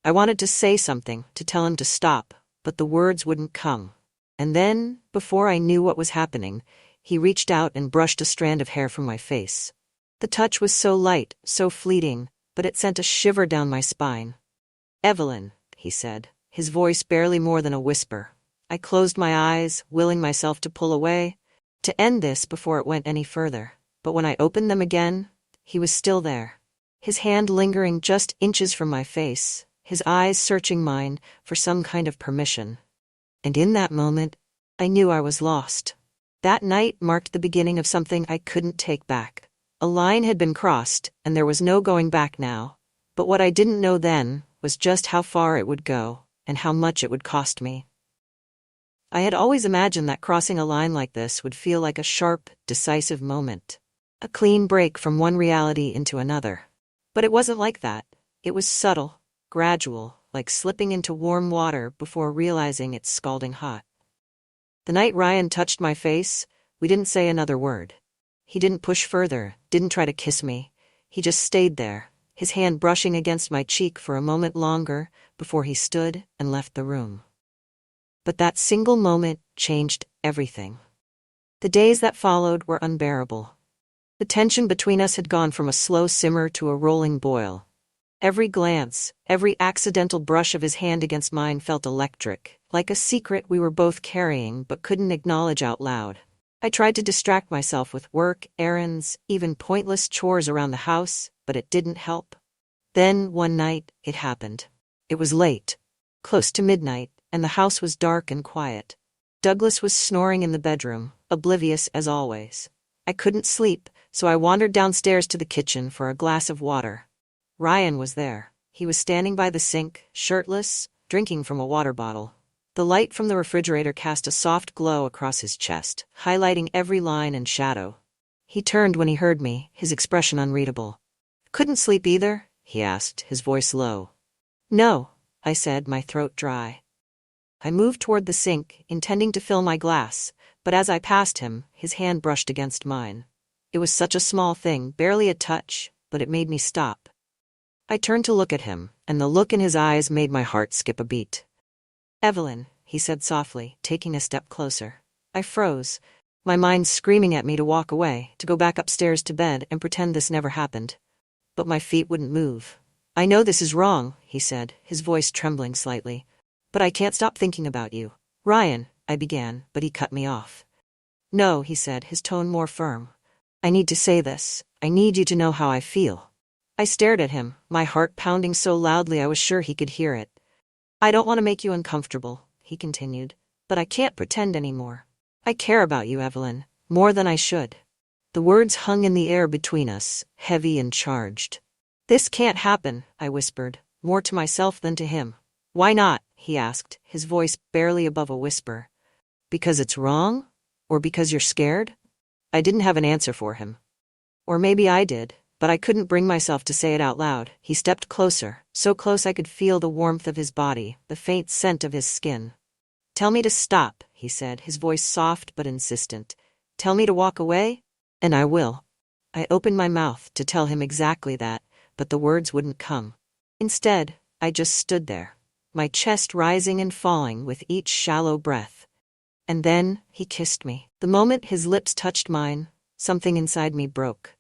I wanted to say something, to tell him to stop, but the words wouldn't come. And then, before I knew what was happening, he reached out and brushed a strand of hair from my face. The touch was so light, so fleeting, but it sent a shiver down my spine. "Evelyn," he said, his voice barely more than a whisper. I closed my eyes, willing myself to pull away, to end this before it went any further. But when I opened them again, he was still there, his hand lingering just inches from my face, his eyes searching mine for some kind of permission. And in that moment, I knew I was lost. That night marked the beginning of something I couldn't take back. A line had been crossed, and there was no going back now. But what I didn't know then was just how far it would go, and how much it would cost me. I had always imagined that crossing a line like this would feel like a sharp, decisive moment. A clean break from one reality into another. But it wasn't like that. It was subtle, gradual, like slipping into warm water before realizing it's scalding hot. The night Ryan touched my face, we didn't say another word. He didn't push further, didn't try to kiss me. He just stayed there, his hand brushing against my cheek for a moment longer before he stood and left the room. But that single moment changed everything. The days that followed were unbearable. The tension between us had gone from a slow simmer to a rolling boil. Every glance, every accidental brush of his hand against mine felt electric, like a secret we were both carrying but couldn't acknowledge out loud. I tried to distract myself with work, errands, even pointless chores around the house, but it didn't help. Then, one night, it happened. It was late, close to midnight, and the house was dark and quiet. Douglas was snoring in the bedroom, oblivious as always. I couldn't sleep, so I wandered downstairs to the kitchen for a glass of water. Ryan was there. He was standing by the sink, shirtless, drinking from a water bottle. The light from the refrigerator cast a soft glow across his chest, highlighting every line and shadow. He turned when he heard me, his expression unreadable. "Couldn't sleep either?" he asked, his voice low. No, I said, my throat dry. I moved toward the sink, intending to fill my glass, but as I passed him, his hand brushed against mine. It was such a small thing, barely a touch, but it made me stop. I turned to look at him, and the look in his eyes made my heart skip a beat. Evelyn, he said softly, taking a step closer. I froze, my mind screaming at me to walk away, to go back upstairs to bed and pretend this never happened. But my feet wouldn't move. I know this is wrong, he said, his voice trembling slightly. But I can't stop thinking about you. Ryan, I began, but he cut me off. No, he said, his tone more firm. I need to say this. I need you to know how I feel. I stared at him, my heart pounding so loudly I was sure he could hear it. I don't want to make you uncomfortable, he continued, but I can't pretend anymore. I care about you, Evelyn, more than I should. The words hung in the air between us, heavy and charged. This can't happen, I whispered, more to myself than to him. Why not? He asked, his voice barely above a whisper. Because it's wrong? Or because you're scared? I didn't have an answer for him. Or maybe I did, but I couldn't bring myself to say it out loud. He stepped closer, so close I could feel the warmth of his body, the faint scent of his skin. Tell me to stop, he said, his voice soft but insistent. Tell me to walk away, and I will. I opened my mouth to tell him exactly that, but the words wouldn't come. Instead, I just stood there, my chest rising and falling with each shallow breath. And then, he kissed me. The moment his lips touched mine, something inside me broke.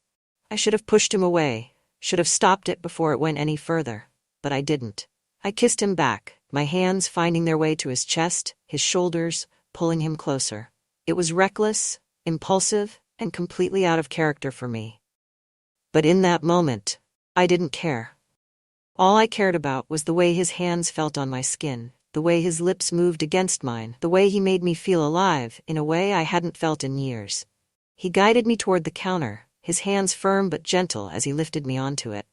I should have pushed him away, should have stopped it before it went any further, but I didn't. I kissed him back, my hands finding their way to his chest, his shoulders, pulling him closer. It was reckless, impulsive, and completely out of character for me. But in that moment, I didn't care. All I cared about was the way his hands felt on my skin, the way his lips moved against mine, the way he made me feel alive in a way I hadn't felt in years. He guided me toward the counter, his hands firm but gentle as he lifted me onto it.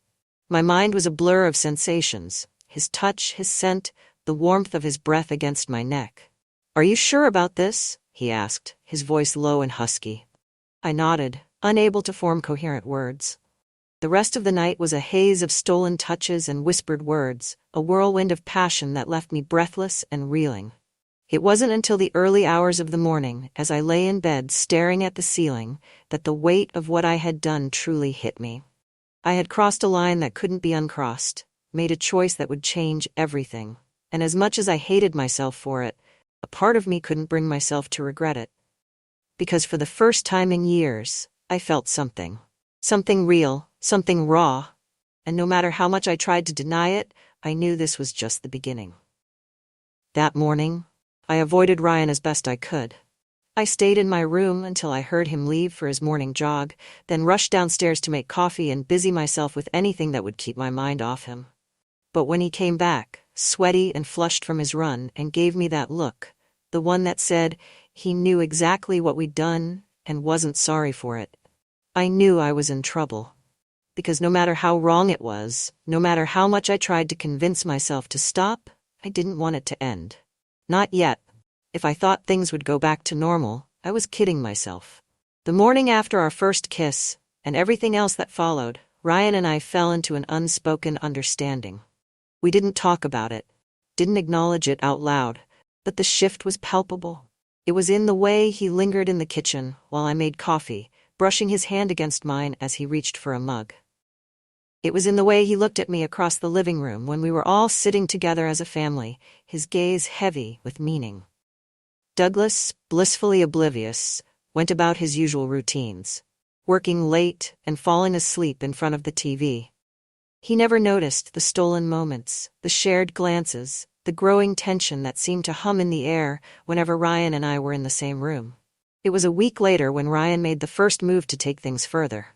My mind was a blur of sensations, his touch, his scent, the warmth of his breath against my neck. Are you sure about this? He asked, his voice low and husky. I nodded, unable to form coherent words. The rest of the night was a haze of stolen touches and whispered words, a whirlwind of passion that left me breathless and reeling. It wasn't until the early hours of the morning, as I lay in bed staring at the ceiling, that the weight of what I had done truly hit me. I had crossed a line that couldn't be uncrossed, made a choice that would change everything, and as much as I hated myself for it, a part of me couldn't bring myself to regret it. Because for the first time in years, I felt something. Something real, something raw, and no matter how much I tried to deny it, I knew this was just the beginning. That morning, I avoided Ryan as best I could. I stayed in my room until I heard him leave for his morning jog, then rushed downstairs to make coffee and busy myself with anything that would keep my mind off him. But when he came back, sweaty and flushed from his run, and gave me that look, the one that said he knew exactly what we'd done and wasn't sorry for it, I knew I was in trouble. Because no matter how wrong it was, no matter how much I tried to convince myself to stop, I didn't want it to end. Not yet. If I thought things would go back to normal, I was kidding myself. The morning after our first kiss, and everything else that followed, Ryan and I fell into an unspoken understanding. We didn't talk about it, didn't acknowledge it out loud, but the shift was palpable. It was in the way he lingered in the kitchen while I made coffee, brushing his hand against mine as he reached for a mug. It was in the way he looked at me across the living room when we were all sitting together as a family, his gaze heavy with meaning. Douglas, blissfully oblivious, went about his usual routines, working late and falling asleep in front of the TV. He never noticed the stolen moments, the shared glances, the growing tension that seemed to hum in the air whenever Ryan and I were in the same room. It was a week later when Ryan made the first move to take things further.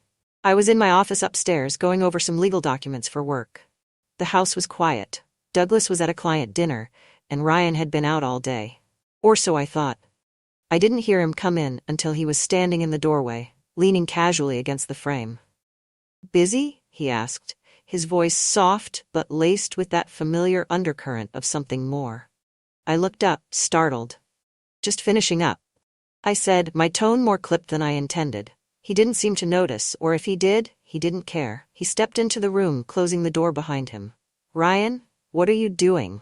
I was in my office upstairs going over some legal documents for work. The house was quiet. Douglas was at a client dinner, and Ryan had been out all day. Or so I thought. I didn't hear him come in until he was standing in the doorway, leaning casually against the frame. Busy? He asked, his voice soft but laced with that familiar undercurrent of something more. I looked up, startled. Just finishing up, I said, my tone more clipped than I intended. He didn't seem to notice, or if he did, he didn't care. He stepped into the room, closing the door behind him. "Ryan, what are you doing?"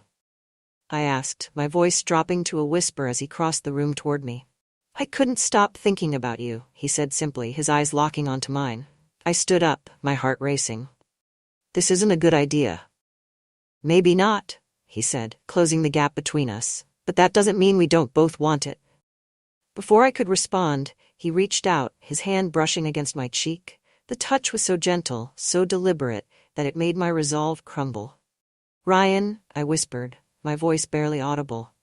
I asked, my voice dropping to a whisper as he crossed the room toward me. "I couldn't stop thinking about you," he said simply, his eyes locking onto mine. I stood up, my heart racing. "This isn't a good idea." "Maybe not," he said, closing the gap between us, "but that doesn't mean we don't both want it." Before I could respond, he reached out, his hand brushing against my cheek. The touch was so gentle, so deliberate, that it made my resolve crumble. "Ryan," I whispered, my voice barely audible.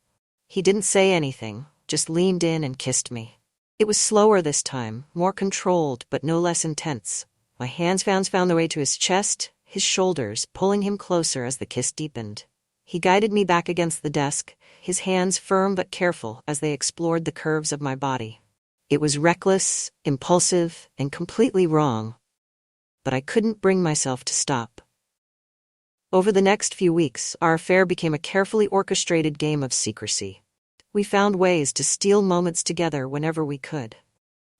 He didn't say anything, just leaned in and kissed me. It was slower this time, more controlled, but no less intense. My hands found their way to his chest, his shoulders, pulling him closer as the kiss deepened. He guided me back against the desk, his hands firm but careful as they explored the curves of my body. It was reckless, impulsive, and completely wrong. But I couldn't bring myself to stop. Over the next few weeks, our affair became a carefully orchestrated game of secrecy. We found ways to steal moments together whenever we could.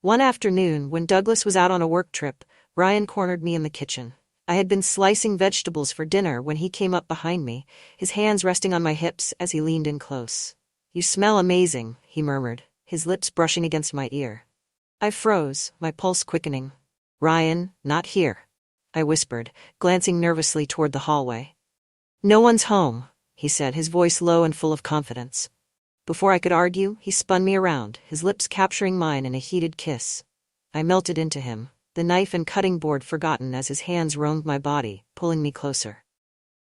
One afternoon, when Douglas was out on a work trip, Ryan cornered me in the kitchen. I had been slicing vegetables for dinner when he came up behind me, his hands resting on my hips as he leaned in close. "You smell amazing," he murmured, his lips brushing against my ear. I froze, my pulse quickening. "Ryan, not here," I whispered, glancing nervously toward the hallway. "No one's home," he said, his voice low and full of confidence. Before I could argue, he spun me around, his lips capturing mine in a heated kiss. I melted into him, the knife and cutting board forgotten as his hands roamed my body, pulling me closer.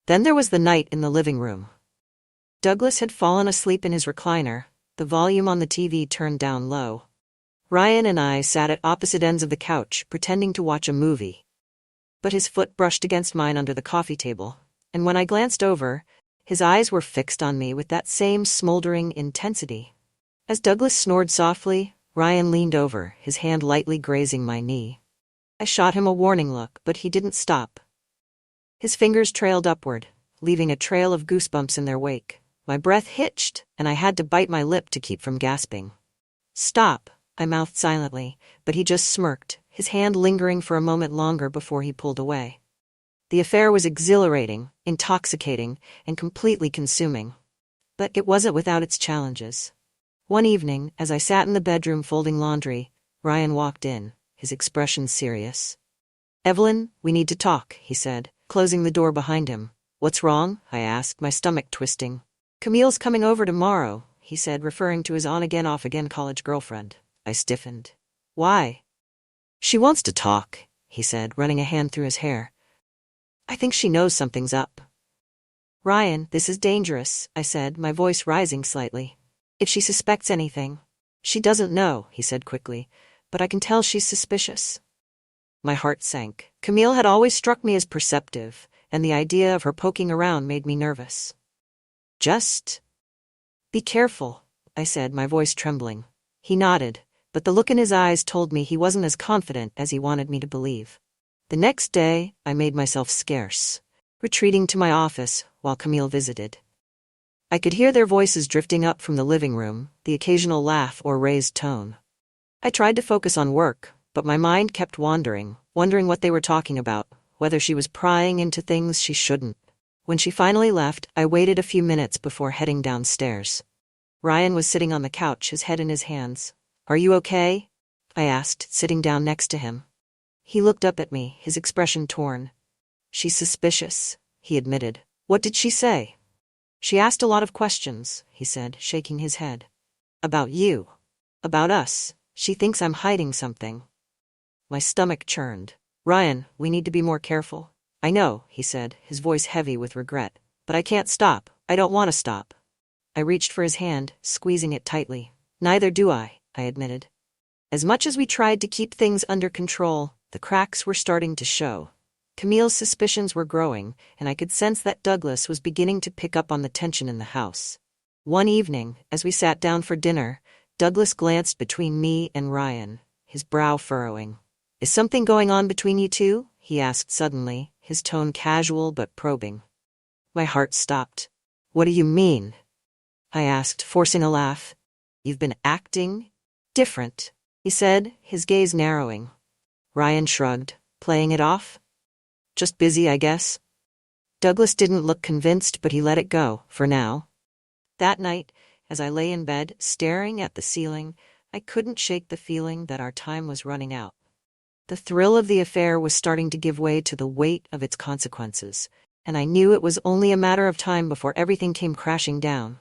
Then there was the night in the living room. Douglas had fallen asleep in his recliner, the volume on the TV turned down low. Ryan and I sat at opposite ends of the couch, pretending to watch a movie. But his foot brushed against mine under the coffee table, and when I glanced over, his eyes were fixed on me with that same smoldering intensity. As Douglas snored softly, Ryan leaned over, his hand lightly grazing my knee. I shot him a warning look, but he didn't stop. His fingers trailed upward, leaving a trail of goosebumps in their wake. My breath hitched, and I had to bite my lip to keep from gasping. "Stop," I mouthed silently, but he just smirked, his hand lingering for a moment longer before he pulled away. The affair was exhilarating, intoxicating, and completely consuming. But it wasn't without its challenges. One evening, as I sat in the bedroom folding laundry, Ryan walked in, his expression serious. "Evelyn, we need to talk," he said, closing the door behind him. "What's wrong?" I asked, my stomach twisting. "Camille's coming over tomorrow," he said, referring to his on-again, off-again college girlfriend. I stiffened. "Why?" "She wants to talk," he said, running a hand through his hair. "I think she knows something's up." "Ryan, this is dangerous," I said, my voice rising slightly. "If she suspects anything." "She doesn't know," he said quickly, "but I can tell she's suspicious." My heart sank. Camille had always struck me as perceptive, and the idea of her poking around made me nervous. "Just be careful," I said, my voice trembling. He nodded, but the look in his eyes told me he wasn't as confident as he wanted me to believe. The next day, I made myself scarce, retreating to my office while Camille visited. I could hear their voices drifting up from the living room, the occasional laugh or raised tone. I tried to focus on work, but my mind kept wandering, wondering what they were talking about, whether she was prying into things she shouldn't. When she finally left, I waited a few minutes before heading downstairs. Ryan was sitting on the couch, his head in his hands. "Are you okay?" I asked, sitting down next to him. He looked up at me, his expression torn. "She's suspicious," he admitted. "What did she say?" "She asked a lot of questions," he said, shaking his head. "About you. About us. She thinks I'm hiding something." My stomach churned. "Ryan, we need to be more careful." "I know," he said, his voice heavy with regret. "But I can't stop. I don't want to stop." I reached for his hand, squeezing it tightly. "Neither do I admitted. As much as we tried to keep things under control, the cracks were starting to show. Camille's suspicions were growing, and I could sense that Douglas was beginning to pick up on the tension in the house. One evening, as we sat down for dinner, Douglas glanced between me and Ryan, his brow furrowing. "Is something going on between you two?" he asked suddenly, his tone casual but probing. My heart stopped. "What do you mean?" I asked, forcing a laugh. "You've been acting different," he said, his gaze narrowing. Ryan shrugged. Playing it off? Just busy, I guess. Douglas didn't look convinced, but he let it go, for now. That night, as I lay in bed, staring at the ceiling, I couldn't shake the feeling that our time was running out. The thrill of the affair was starting to give way to the weight of its consequences, and I knew it was only a matter of time before everything came crashing down.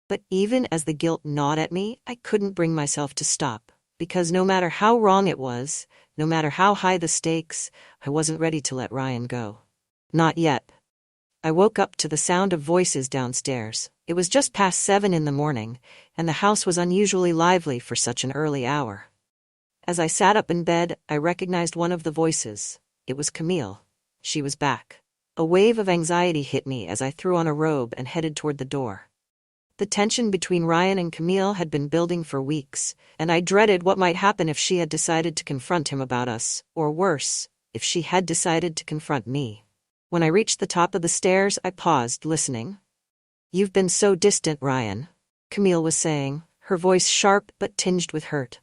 But even as the guilt gnawed at me, I couldn't bring myself to stop, because no matter how wrong it was, no matter how high the stakes, I wasn't ready to let Ryan go. Not yet. I woke up to the sound of voices downstairs. It was just past 7 in the morning, and the house was unusually lively for such an early hour. As I sat up in bed, I recognized one of the voices. It was Camille. She was back. A wave of anxiety hit me as I threw on a robe and headed toward the door. The tension between Ryan and Camille had been building for weeks, and I dreaded what might happen if she had decided to confront him about us, or worse, if she had decided to confront me. When I reached the top of the stairs, I paused, listening. "You've been so distant, Ryan," Camille was saying, her voice sharp but tinged with hurt.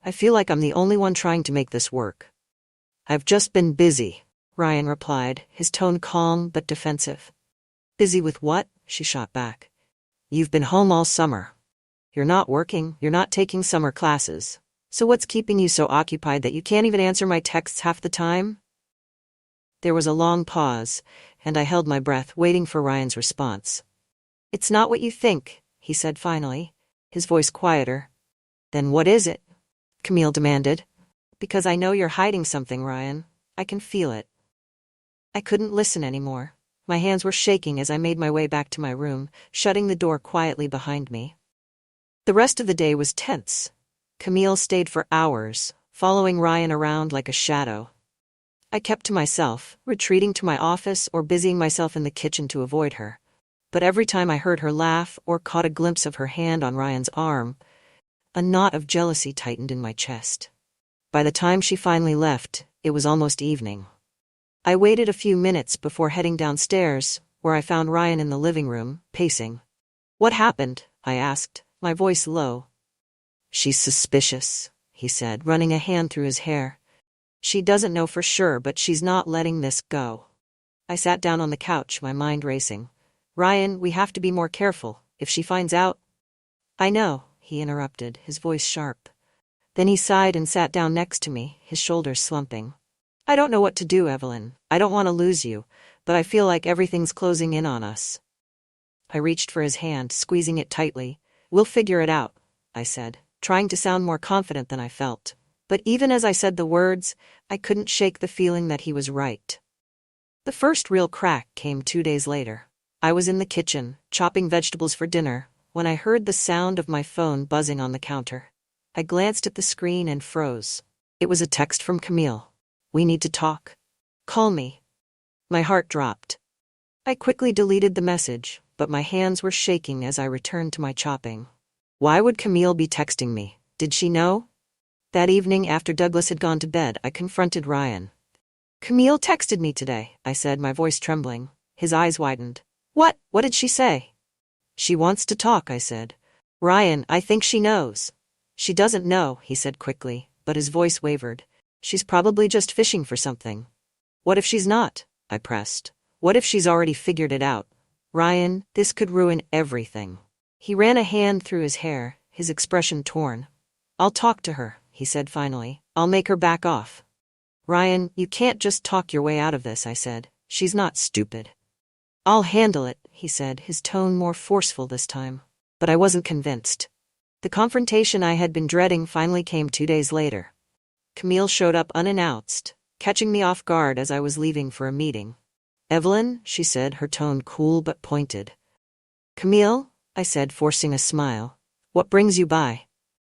"I feel like I'm the only one trying to make this work." "I've just been busy," Ryan replied, his tone calm but defensive. "Busy with what?" she shot back. "You've been home all summer. You're not working, you're not taking summer classes. So what's keeping you so occupied that you can't even answer my texts half the time?" There was a long pause, and I held my breath, waiting for Ryan's response. "It's not what you think," he said finally, his voice quieter. "Then what is it?" Camille demanded. "Because I know you're hiding something, Ryan. I can feel it." I couldn't listen anymore. My hands were shaking as I made my way back to my room, shutting the door quietly behind me. The rest of the day was tense. Camille stayed for hours, following Ryan around like a shadow. I kept to myself, retreating to my office or busying myself in the kitchen to avoid her. But every time I heard her laugh or caught a glimpse of her hand on Ryan's arm, a knot of jealousy tightened in my chest. By the time she finally left, it was almost evening. I waited a few minutes before heading downstairs, where I found Ryan in the living room, pacing. "What happened?" I asked, my voice low. "She's suspicious," he said, running a hand through his hair. "She doesn't know for sure, but she's not letting this go." I sat down on the couch, my mind racing. "Ryan, we have to be more careful. If she finds out—" "I know," he interrupted, his voice sharp. Then he sighed and sat down next to me, his shoulders slumping. "I don't know what to do, Evelyn. I don't want to lose you, but I feel like everything's closing in on us." I reached for his hand, squeezing it tightly. "We'll figure it out," I said, trying to sound more confident than I felt. But even as I said the words, I couldn't shake the feeling that he was right. The first real crack came 2 days later. I was in the kitchen, chopping vegetables for dinner, when I heard the sound of my phone buzzing on the counter. I glanced at the screen and froze. It was a text from Camille. "We need to talk. Call me." My heart dropped. I quickly deleted the message, but my hands were shaking as I returned to my chopping. Why would Camille be texting me? Did she know? That evening, after Douglas had gone to bed, I confronted Ryan. "Camille texted me today," I said, my voice trembling. His eyes widened. "What? What did she say?" "She wants to talk," I said. "Ryan, I think she knows." "She doesn't know," he said quickly, but his voice wavered. "She's probably just fishing for something." "What if she's not?" I pressed. "What if she's already figured it out? Ryan, this could ruin everything." He ran a hand through his hair, his expression torn. "I'll talk to her," he said finally. "I'll make her back off." "Ryan, you can't just talk your way out of this," I said. "She's not stupid." "I'll handle it," he said, his tone more forceful this time. But I wasn't convinced. The confrontation I had been dreading finally came 2 days later. Camille showed up unannounced, catching me off guard as I was leaving for a meeting. "Evelyn," she said, her tone cool but pointed. "Camille," I said, forcing a smile. "What brings you by?"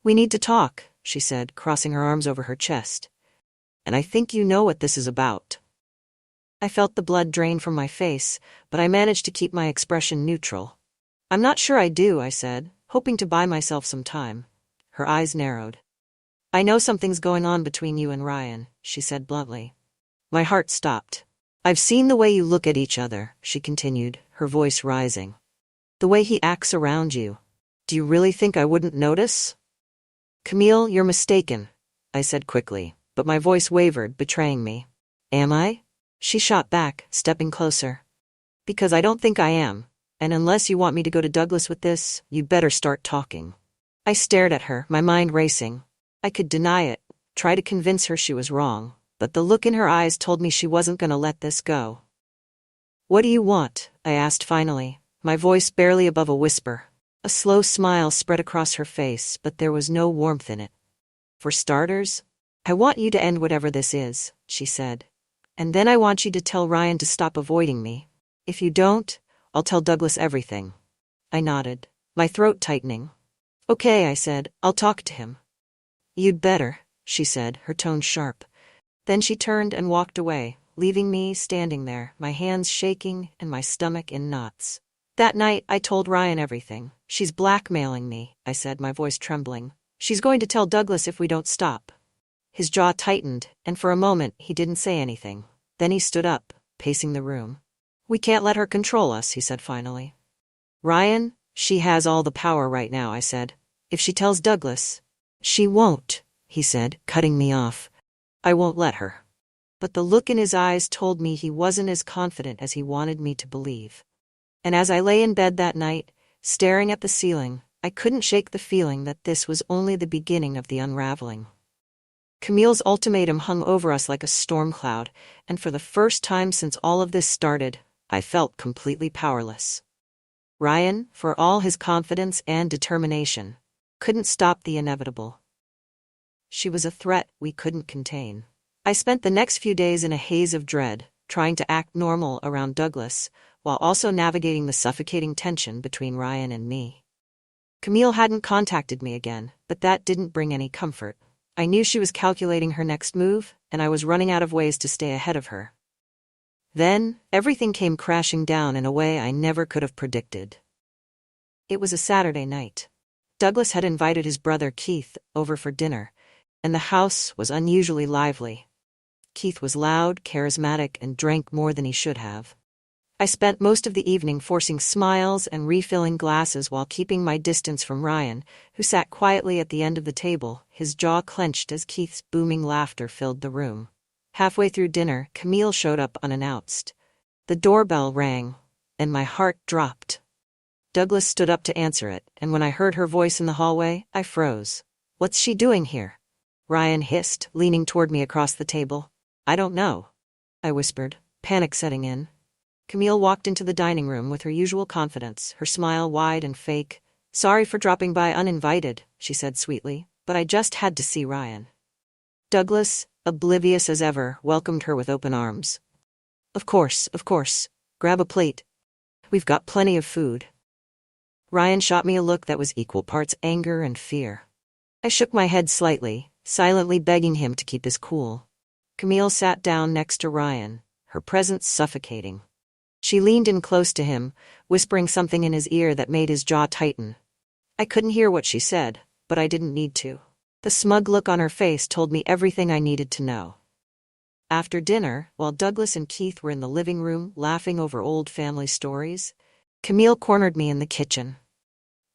"We need to talk," she said, crossing her arms over her chest. "And I think you know what this is about." I felt the blood drain from my face, but I managed to keep my expression neutral. "I'm not sure I do," I said, hoping to buy myself some time. Her eyes narrowed. "I know something's going on between you and Ryan," she said bluntly. My heart stopped. "I've seen the way you look at each other," she continued, her voice rising. "The way he acts around you. Do you really think I wouldn't notice?" "Camille, you're mistaken," I said quickly, but my voice wavered, betraying me. Am I? She shot back, stepping closer. Because I don't think I am, and unless you want me to go to Douglas with this, you'd better start talking. I stared at her, my mind racing. I could deny it, try to convince her she was wrong, but the look in her eyes told me she wasn't going to let this go. What do you want? I asked finally, my voice barely above a whisper. A slow smile spread across her face, but there was no warmth in it. For starters, I want you to end whatever this is, she said. And then I want you to tell Ryan to stop avoiding me. If you don't, I'll tell Douglas everything. I nodded, my throat tightening. Okay, I said, I'll talk to him. You'd better, she said, her tone sharp. Then she turned and walked away, leaving me standing there, my hands shaking and my stomach in knots. That night, I told Ryan everything. She's blackmailing me, I said, my voice trembling. She's going to tell Douglas if we don't stop. His jaw tightened, and for a moment, he didn't say anything. Then he stood up, pacing the room. We can't let her control us, he said finally. Ryan, she has all the power right now, I said. If she tells Douglas, she won't, he said, cutting me off. I won't let her. But the look in his eyes told me he wasn't as confident as he wanted me to believe. And as I lay in bed that night, staring at the ceiling, I couldn't shake the feeling that this was only the beginning of the unraveling. Camille's ultimatum hung over us like a storm cloud, and for the first time since all of this started, I felt completely powerless. Ryan, for all his confidence and determination, couldn't stop the inevitable. She was a threat we couldn't contain. I spent the next few days in a haze of dread, trying to act normal around Douglas, while also navigating the suffocating tension between Ryan and me. Camille hadn't contacted me again, but that didn't bring any comfort. I knew she was calculating her next move, and I was running out of ways to stay ahead of her. Then, everything came crashing down in a way I never could have predicted. It was a Saturday night. Douglas had invited his brother Keith over for dinner, and the house was unusually lively. Keith was loud, charismatic, and drank more than he should have. I spent most of the evening forcing smiles and refilling glasses while keeping my distance from Ryan, who sat quietly at the end of the table, his jaw clenched as Keith's booming laughter filled the room. Halfway through dinner, Camille showed up unannounced. The doorbell rang, and my heart dropped. Douglas stood up to answer it, and when I heard her voice in the hallway, I froze. What's she doing here? Ryan hissed, leaning toward me across the table. I don't know, I whispered, panic setting in. Camille walked into the dining room with her usual confidence, her smile wide and fake. Sorry for dropping by uninvited, she said sweetly, but I just had to see Ryan. Douglas, oblivious as ever, welcomed her with open arms. Of course. Grab a plate. We've got plenty of food. Ryan shot me a look that was equal parts anger and fear. I shook my head slightly, silently begging him to keep his cool. Camille sat down next to Ryan, her presence suffocating. She leaned in close to him, whispering something in his ear that made his jaw tighten. I couldn't hear what she said, but I didn't need to. The smug look on her face told me everything I needed to know. After dinner, while Douglas and Keith were in the living room laughing over old family stories, Camille cornered me in the kitchen.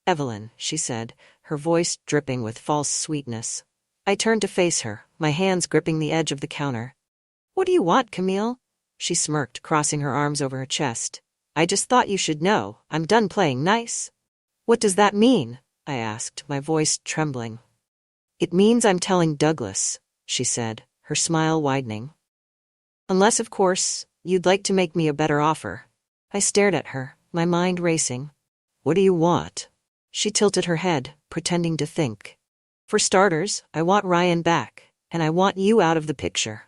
Evelyn, she said, her voice dripping with false sweetness. I turned to face her, my hands gripping the edge of the counter. What do you want, Camille? She smirked, crossing her arms over her chest. I just thought you should know. I'm done playing nice. What does that mean? I asked, my voice trembling. It means I'm telling Douglas, she said, her smile widening. Unless, of course, you'd like to make me a better offer. I stared at her, my mind racing. What do you want? She tilted her head, pretending to think. For starters, I want Ryan back, and I want you out of the picture.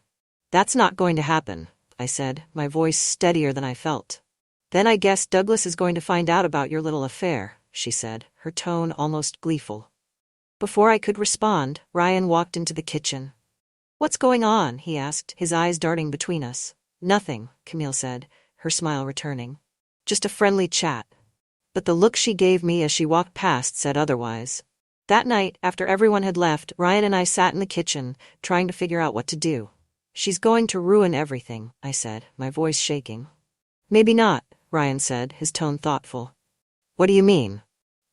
That's not going to happen, I said, my voice steadier than I felt. Then I guess Douglas is going to find out about your little affair, she said, her tone almost gleeful. Before I could respond, Ryan walked into the kitchen. What's going on? He asked, his eyes darting between us. Nothing, Camille said, her smile returning. Just a friendly chat. But the look she gave me as she walked past said otherwise. That night, after everyone had left, Ryan and I sat in the kitchen, trying to figure out what to do. She's going to ruin everything, I said, my voice shaking. Maybe not, Ryan said, his tone thoughtful. What do you mean?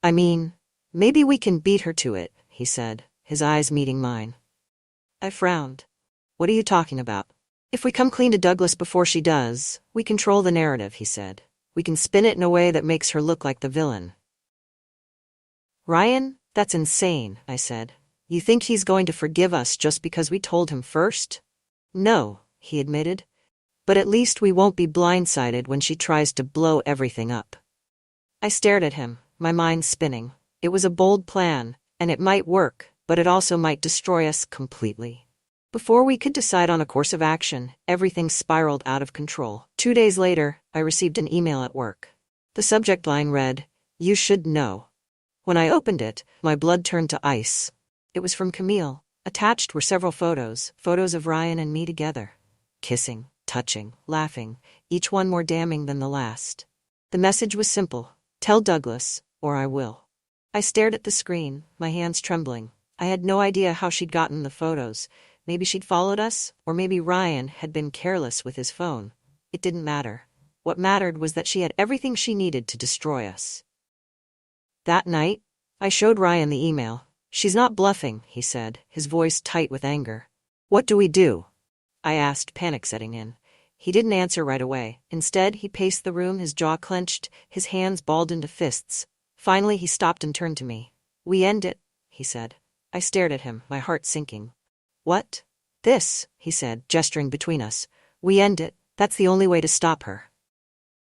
I mean, maybe we can beat her to it, he said, his eyes meeting mine. I frowned. What are you talking about? If we come clean to Douglas before she does, we control the narrative, he said. We can spin it in a way that makes her look like the villain. Ryan, that's insane, I said. You think he's going to forgive us just because we told him first? No, he admitted. But at least we won't be blindsided when she tries to blow everything up. I stared at him, my mind spinning. It was a bold plan, and it might work, but it also might destroy us completely. Before we could decide on a course of action, everything spiraled out of control. 2 days later, I received an email at work. The subject line read, "You should know." When I opened it, my blood turned to ice. It was from Camille. Attached were several photos of Ryan and me together. Kissing, touching, laughing, each one more damning than the last. The message was simple: tell Douglas, or I will. I stared at the screen, my hands trembling. I had no idea how she'd gotten the photos. Maybe she'd followed us, or maybe Ryan had been careless with his phone. It didn't matter. What mattered was that she had everything she needed to destroy us. That night, I showed Ryan the email. "She's not bluffing," he said, his voice tight with anger. "What do we do?" I asked, panic setting in. He didn't answer right away. Instead, he paced the room, his jaw clenched, his hands balled into fists. Finally, he stopped and turned to me. "We end it," he said. I stared at him, my heart sinking. "What?" "This," he said, gesturing between us. "We end it. That's the only way to stop her."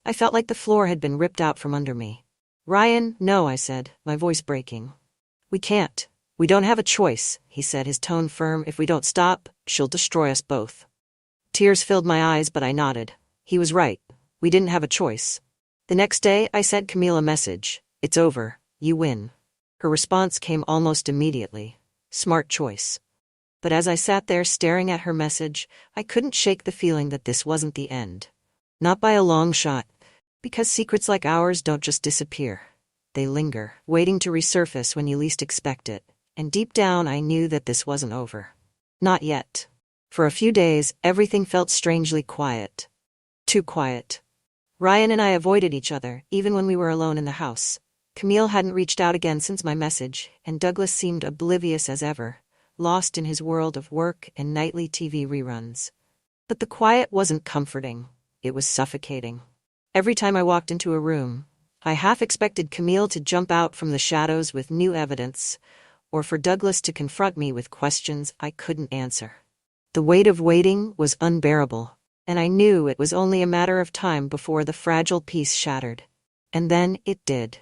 I felt like the floor had been ripped out from under me. "Ryan, no," I said, my voice breaking. "We can't. We don't have a choice," he said, his tone firm. "If we don't stop, she'll destroy us both." Tears filled my eyes, but I nodded. He was right. We didn't have a choice. The next day, I sent Camille a message. "It's over. You win." Her response came almost immediately. "Smart choice." But as I sat there staring at her message, I couldn't shake the feeling that this wasn't the end. Not by a long shot. Because secrets like ours don't just disappear. They linger, waiting to resurface when you least expect it. And deep down, I knew that this wasn't over. Not yet. For a few days, everything felt strangely quiet. Too quiet. Ryan and I avoided each other, even when we were alone in the house. Camille hadn't reached out again since my message, and Douglas seemed oblivious as ever, lost in his world of work and nightly TV reruns. But the quiet wasn't comforting. It was suffocating. Every time I walked into a room, I half expected Camille to jump out from the shadows with new evidence, or for Douglas to confront me with questions I couldn't answer. The weight of waiting was unbearable, and I knew it was only a matter of time before the fragile peace shattered. And then it did.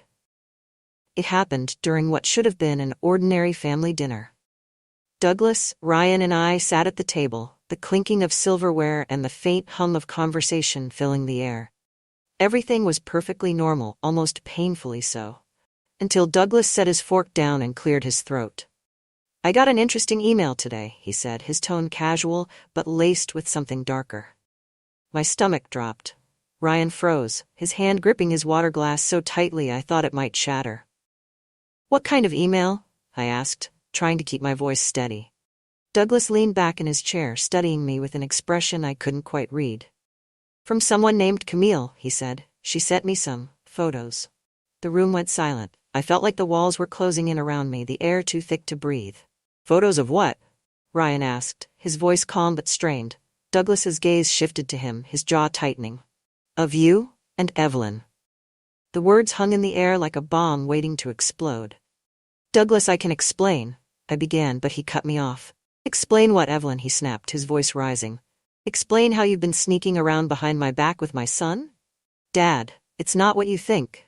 It happened during what should have been an ordinary family dinner. Douglas, Ryan, and I sat at the table, the clinking of silverware and the faint hum of conversation filling the air. Everything was perfectly normal, almost painfully so. Until Douglas set his fork down and cleared his throat. "I got an interesting email today," he said, his tone casual, but laced with something darker. My stomach dropped. Ryan froze, his hand gripping his water glass so tightly I thought it might shatter. "What kind of email?" I asked, trying to keep my voice steady. Douglas leaned back in his chair, studying me with an expression I couldn't quite read. "From someone named Camille," he said. "She sent me some photos." The room went silent. I felt like the walls were closing in around me, the air too thick to breathe. "Photos of what?" Ryan asked, his voice calm but strained. Douglas's gaze shifted to him, his jaw tightening. "Of you and Evelyn." The words hung in the air like a bomb waiting to explode. "Douglas, I can explain," I began, but he cut me off. "Explain what, Evelyn?" he snapped, his voice rising. "Explain how you've been sneaking around behind my back with my son?" "Dad, it's not what you think."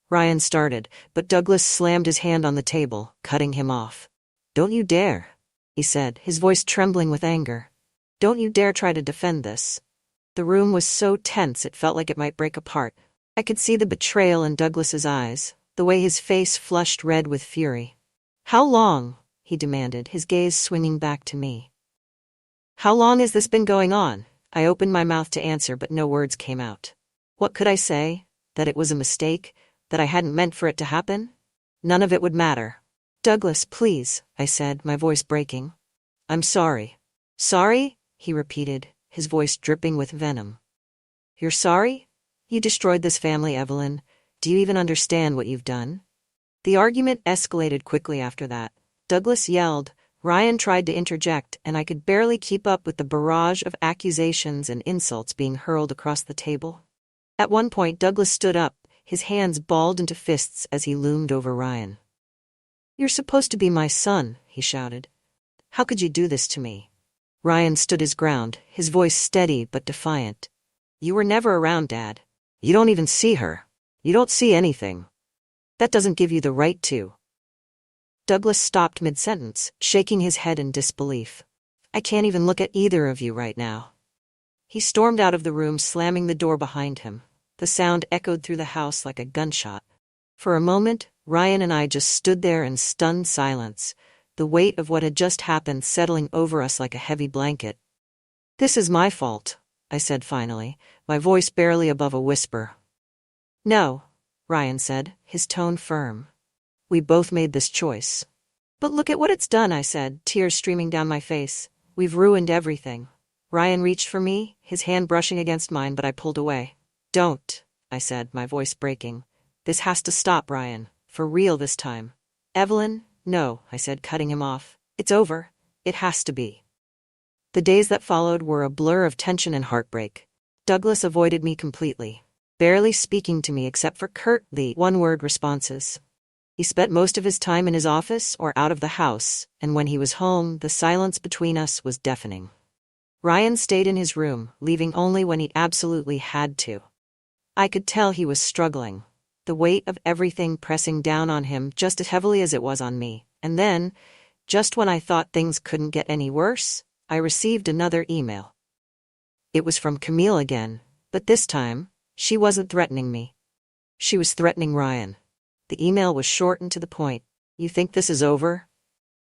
Ryan started, but Douglas slammed his hand on the table, cutting him off. "Don't you dare," he said, his voice trembling with anger. "Don't you dare try to defend this." The room was so tense it felt like it might break apart. I could see the betrayal in Douglas's eyes, the way his face flushed red with fury. "How long?" he demanded, his gaze swinging back to me. "How long has this been going on?" I opened my mouth to answer, but no words came out. What could I say? That it was a mistake? That I hadn't meant for it to happen? None of it would matter. "Douglas, please," I said, my voice breaking. "I'm sorry." "Sorry?" he repeated, his voice dripping with venom. "You're sorry? You destroyed this family, Evelyn. Do you even understand what you've done?" The argument escalated quickly after that. Douglas yelled, Ryan tried to interject, and I could barely keep up with the barrage of accusations and insults being hurled across the table. At one point, Douglas stood up, his hands balled into fists as he loomed over Ryan. "You're supposed to be my son," he shouted. "How could you do this to me?" Ryan stood his ground, his voice steady but defiant. "You were never around, Dad. You don't even see her. You don't see anything. That doesn't give you the right to." Douglas stopped mid-sentence, shaking his head in disbelief. "I can't even look at either of you right now." He stormed out of the room, slamming the door behind him. The sound echoed through the house like a gunshot. For a moment, Ryan and I just stood there in stunned silence, the weight of what had just happened settling over us like a heavy blanket. "This is my fault," I said finally, my voice barely above a whisper. "No," Ryan said, his tone firm. "We both made this choice." "But look at what it's done," I said, tears streaming down my face. "We've ruined everything." Ryan reached for me, his hand brushing against mine, but I pulled away. "Don't," I said, my voice breaking. "This has to stop, Ryan. For real this time." "Evelyn, no," I said, cutting him off. "It's over. It has to be." The days that followed were a blur of tension and heartbreak. Douglas avoided me completely, barely speaking to me except for curt, one-word responses. He spent most of his time in his office or out of the house, and when he was home, the silence between us was deafening. Ryan stayed in his room, leaving only when he absolutely had to. I could tell he was struggling, the weight of everything pressing down on him just as heavily as it was on me. And then, just when I thought things couldn't get any worse, I received another email. It was from Camille again, but this time, she wasn't threatening me. She was threatening Ryan. The email was short and to the point. "You think this is over?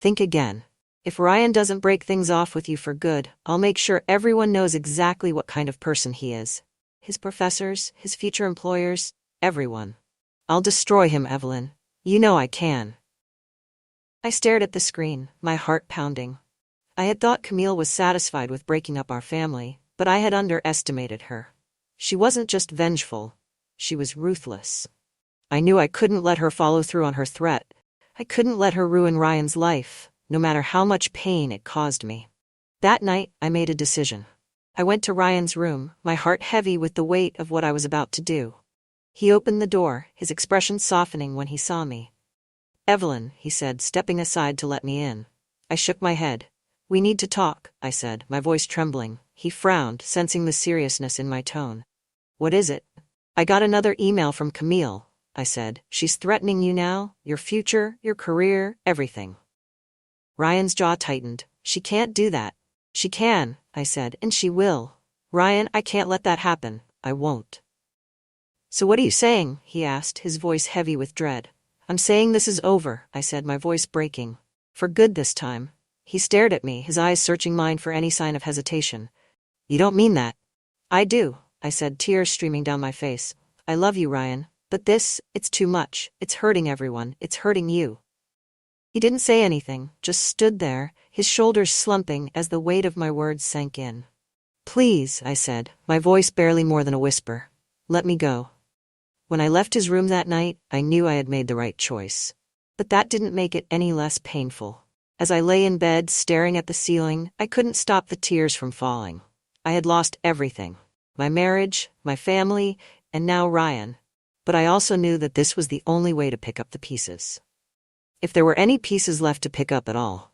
Think again. If Ryan doesn't break things off with you for good, I'll make sure everyone knows exactly what kind of person he is. His professors, his future employers, everyone. I'll destroy him, Evelyn. You know I can." I stared at the screen, my heart pounding. I had thought Camille was satisfied with breaking up our family, but I had underestimated her. She wasn't just vengeful. She was ruthless. I knew I couldn't let her follow through on her threat. I couldn't let her ruin Ryan's life, no matter how much pain it caused me. That night, I made a decision. I went to Ryan's room, my heart heavy with the weight of what I was about to do. He opened the door, his expression softening when he saw me. "Evelyn," he said, stepping aside to let me in. I shook my head. "We need to talk," I said, my voice trembling. He frowned, sensing the seriousness in my tone. "What is it?" "I got another email from Camille," I said. "She's threatening you now, your future, your career, everything." Ryan's jaw tightened. "She can't do that." "She can," I said, "and she will. Ryan, I can't let that happen. I won't." "So what are you saying?" he asked, his voice heavy with dread. "I'm saying this is over," I said, my voice breaking. "For good this time." He stared at me, his eyes searching mine for any sign of hesitation. "You don't mean that?" "I do," I said, tears streaming down my face. "I love you, Ryan. But it's too much. It's hurting everyone. It's hurting you." He didn't say anything, just stood there, his shoulders slumping as the weight of my words sank in. "Please," I said, my voice barely more than a whisper. "Let me go." When I left his room that night, I knew I had made the right choice. But that didn't make it any less painful. As I lay in bed, staring at the ceiling, I couldn't stop the tears from falling. I had lost everything. My marriage, my family, and now Ryan. But I also knew that this was the only way to pick up the pieces. If there were any pieces left to pick up at all.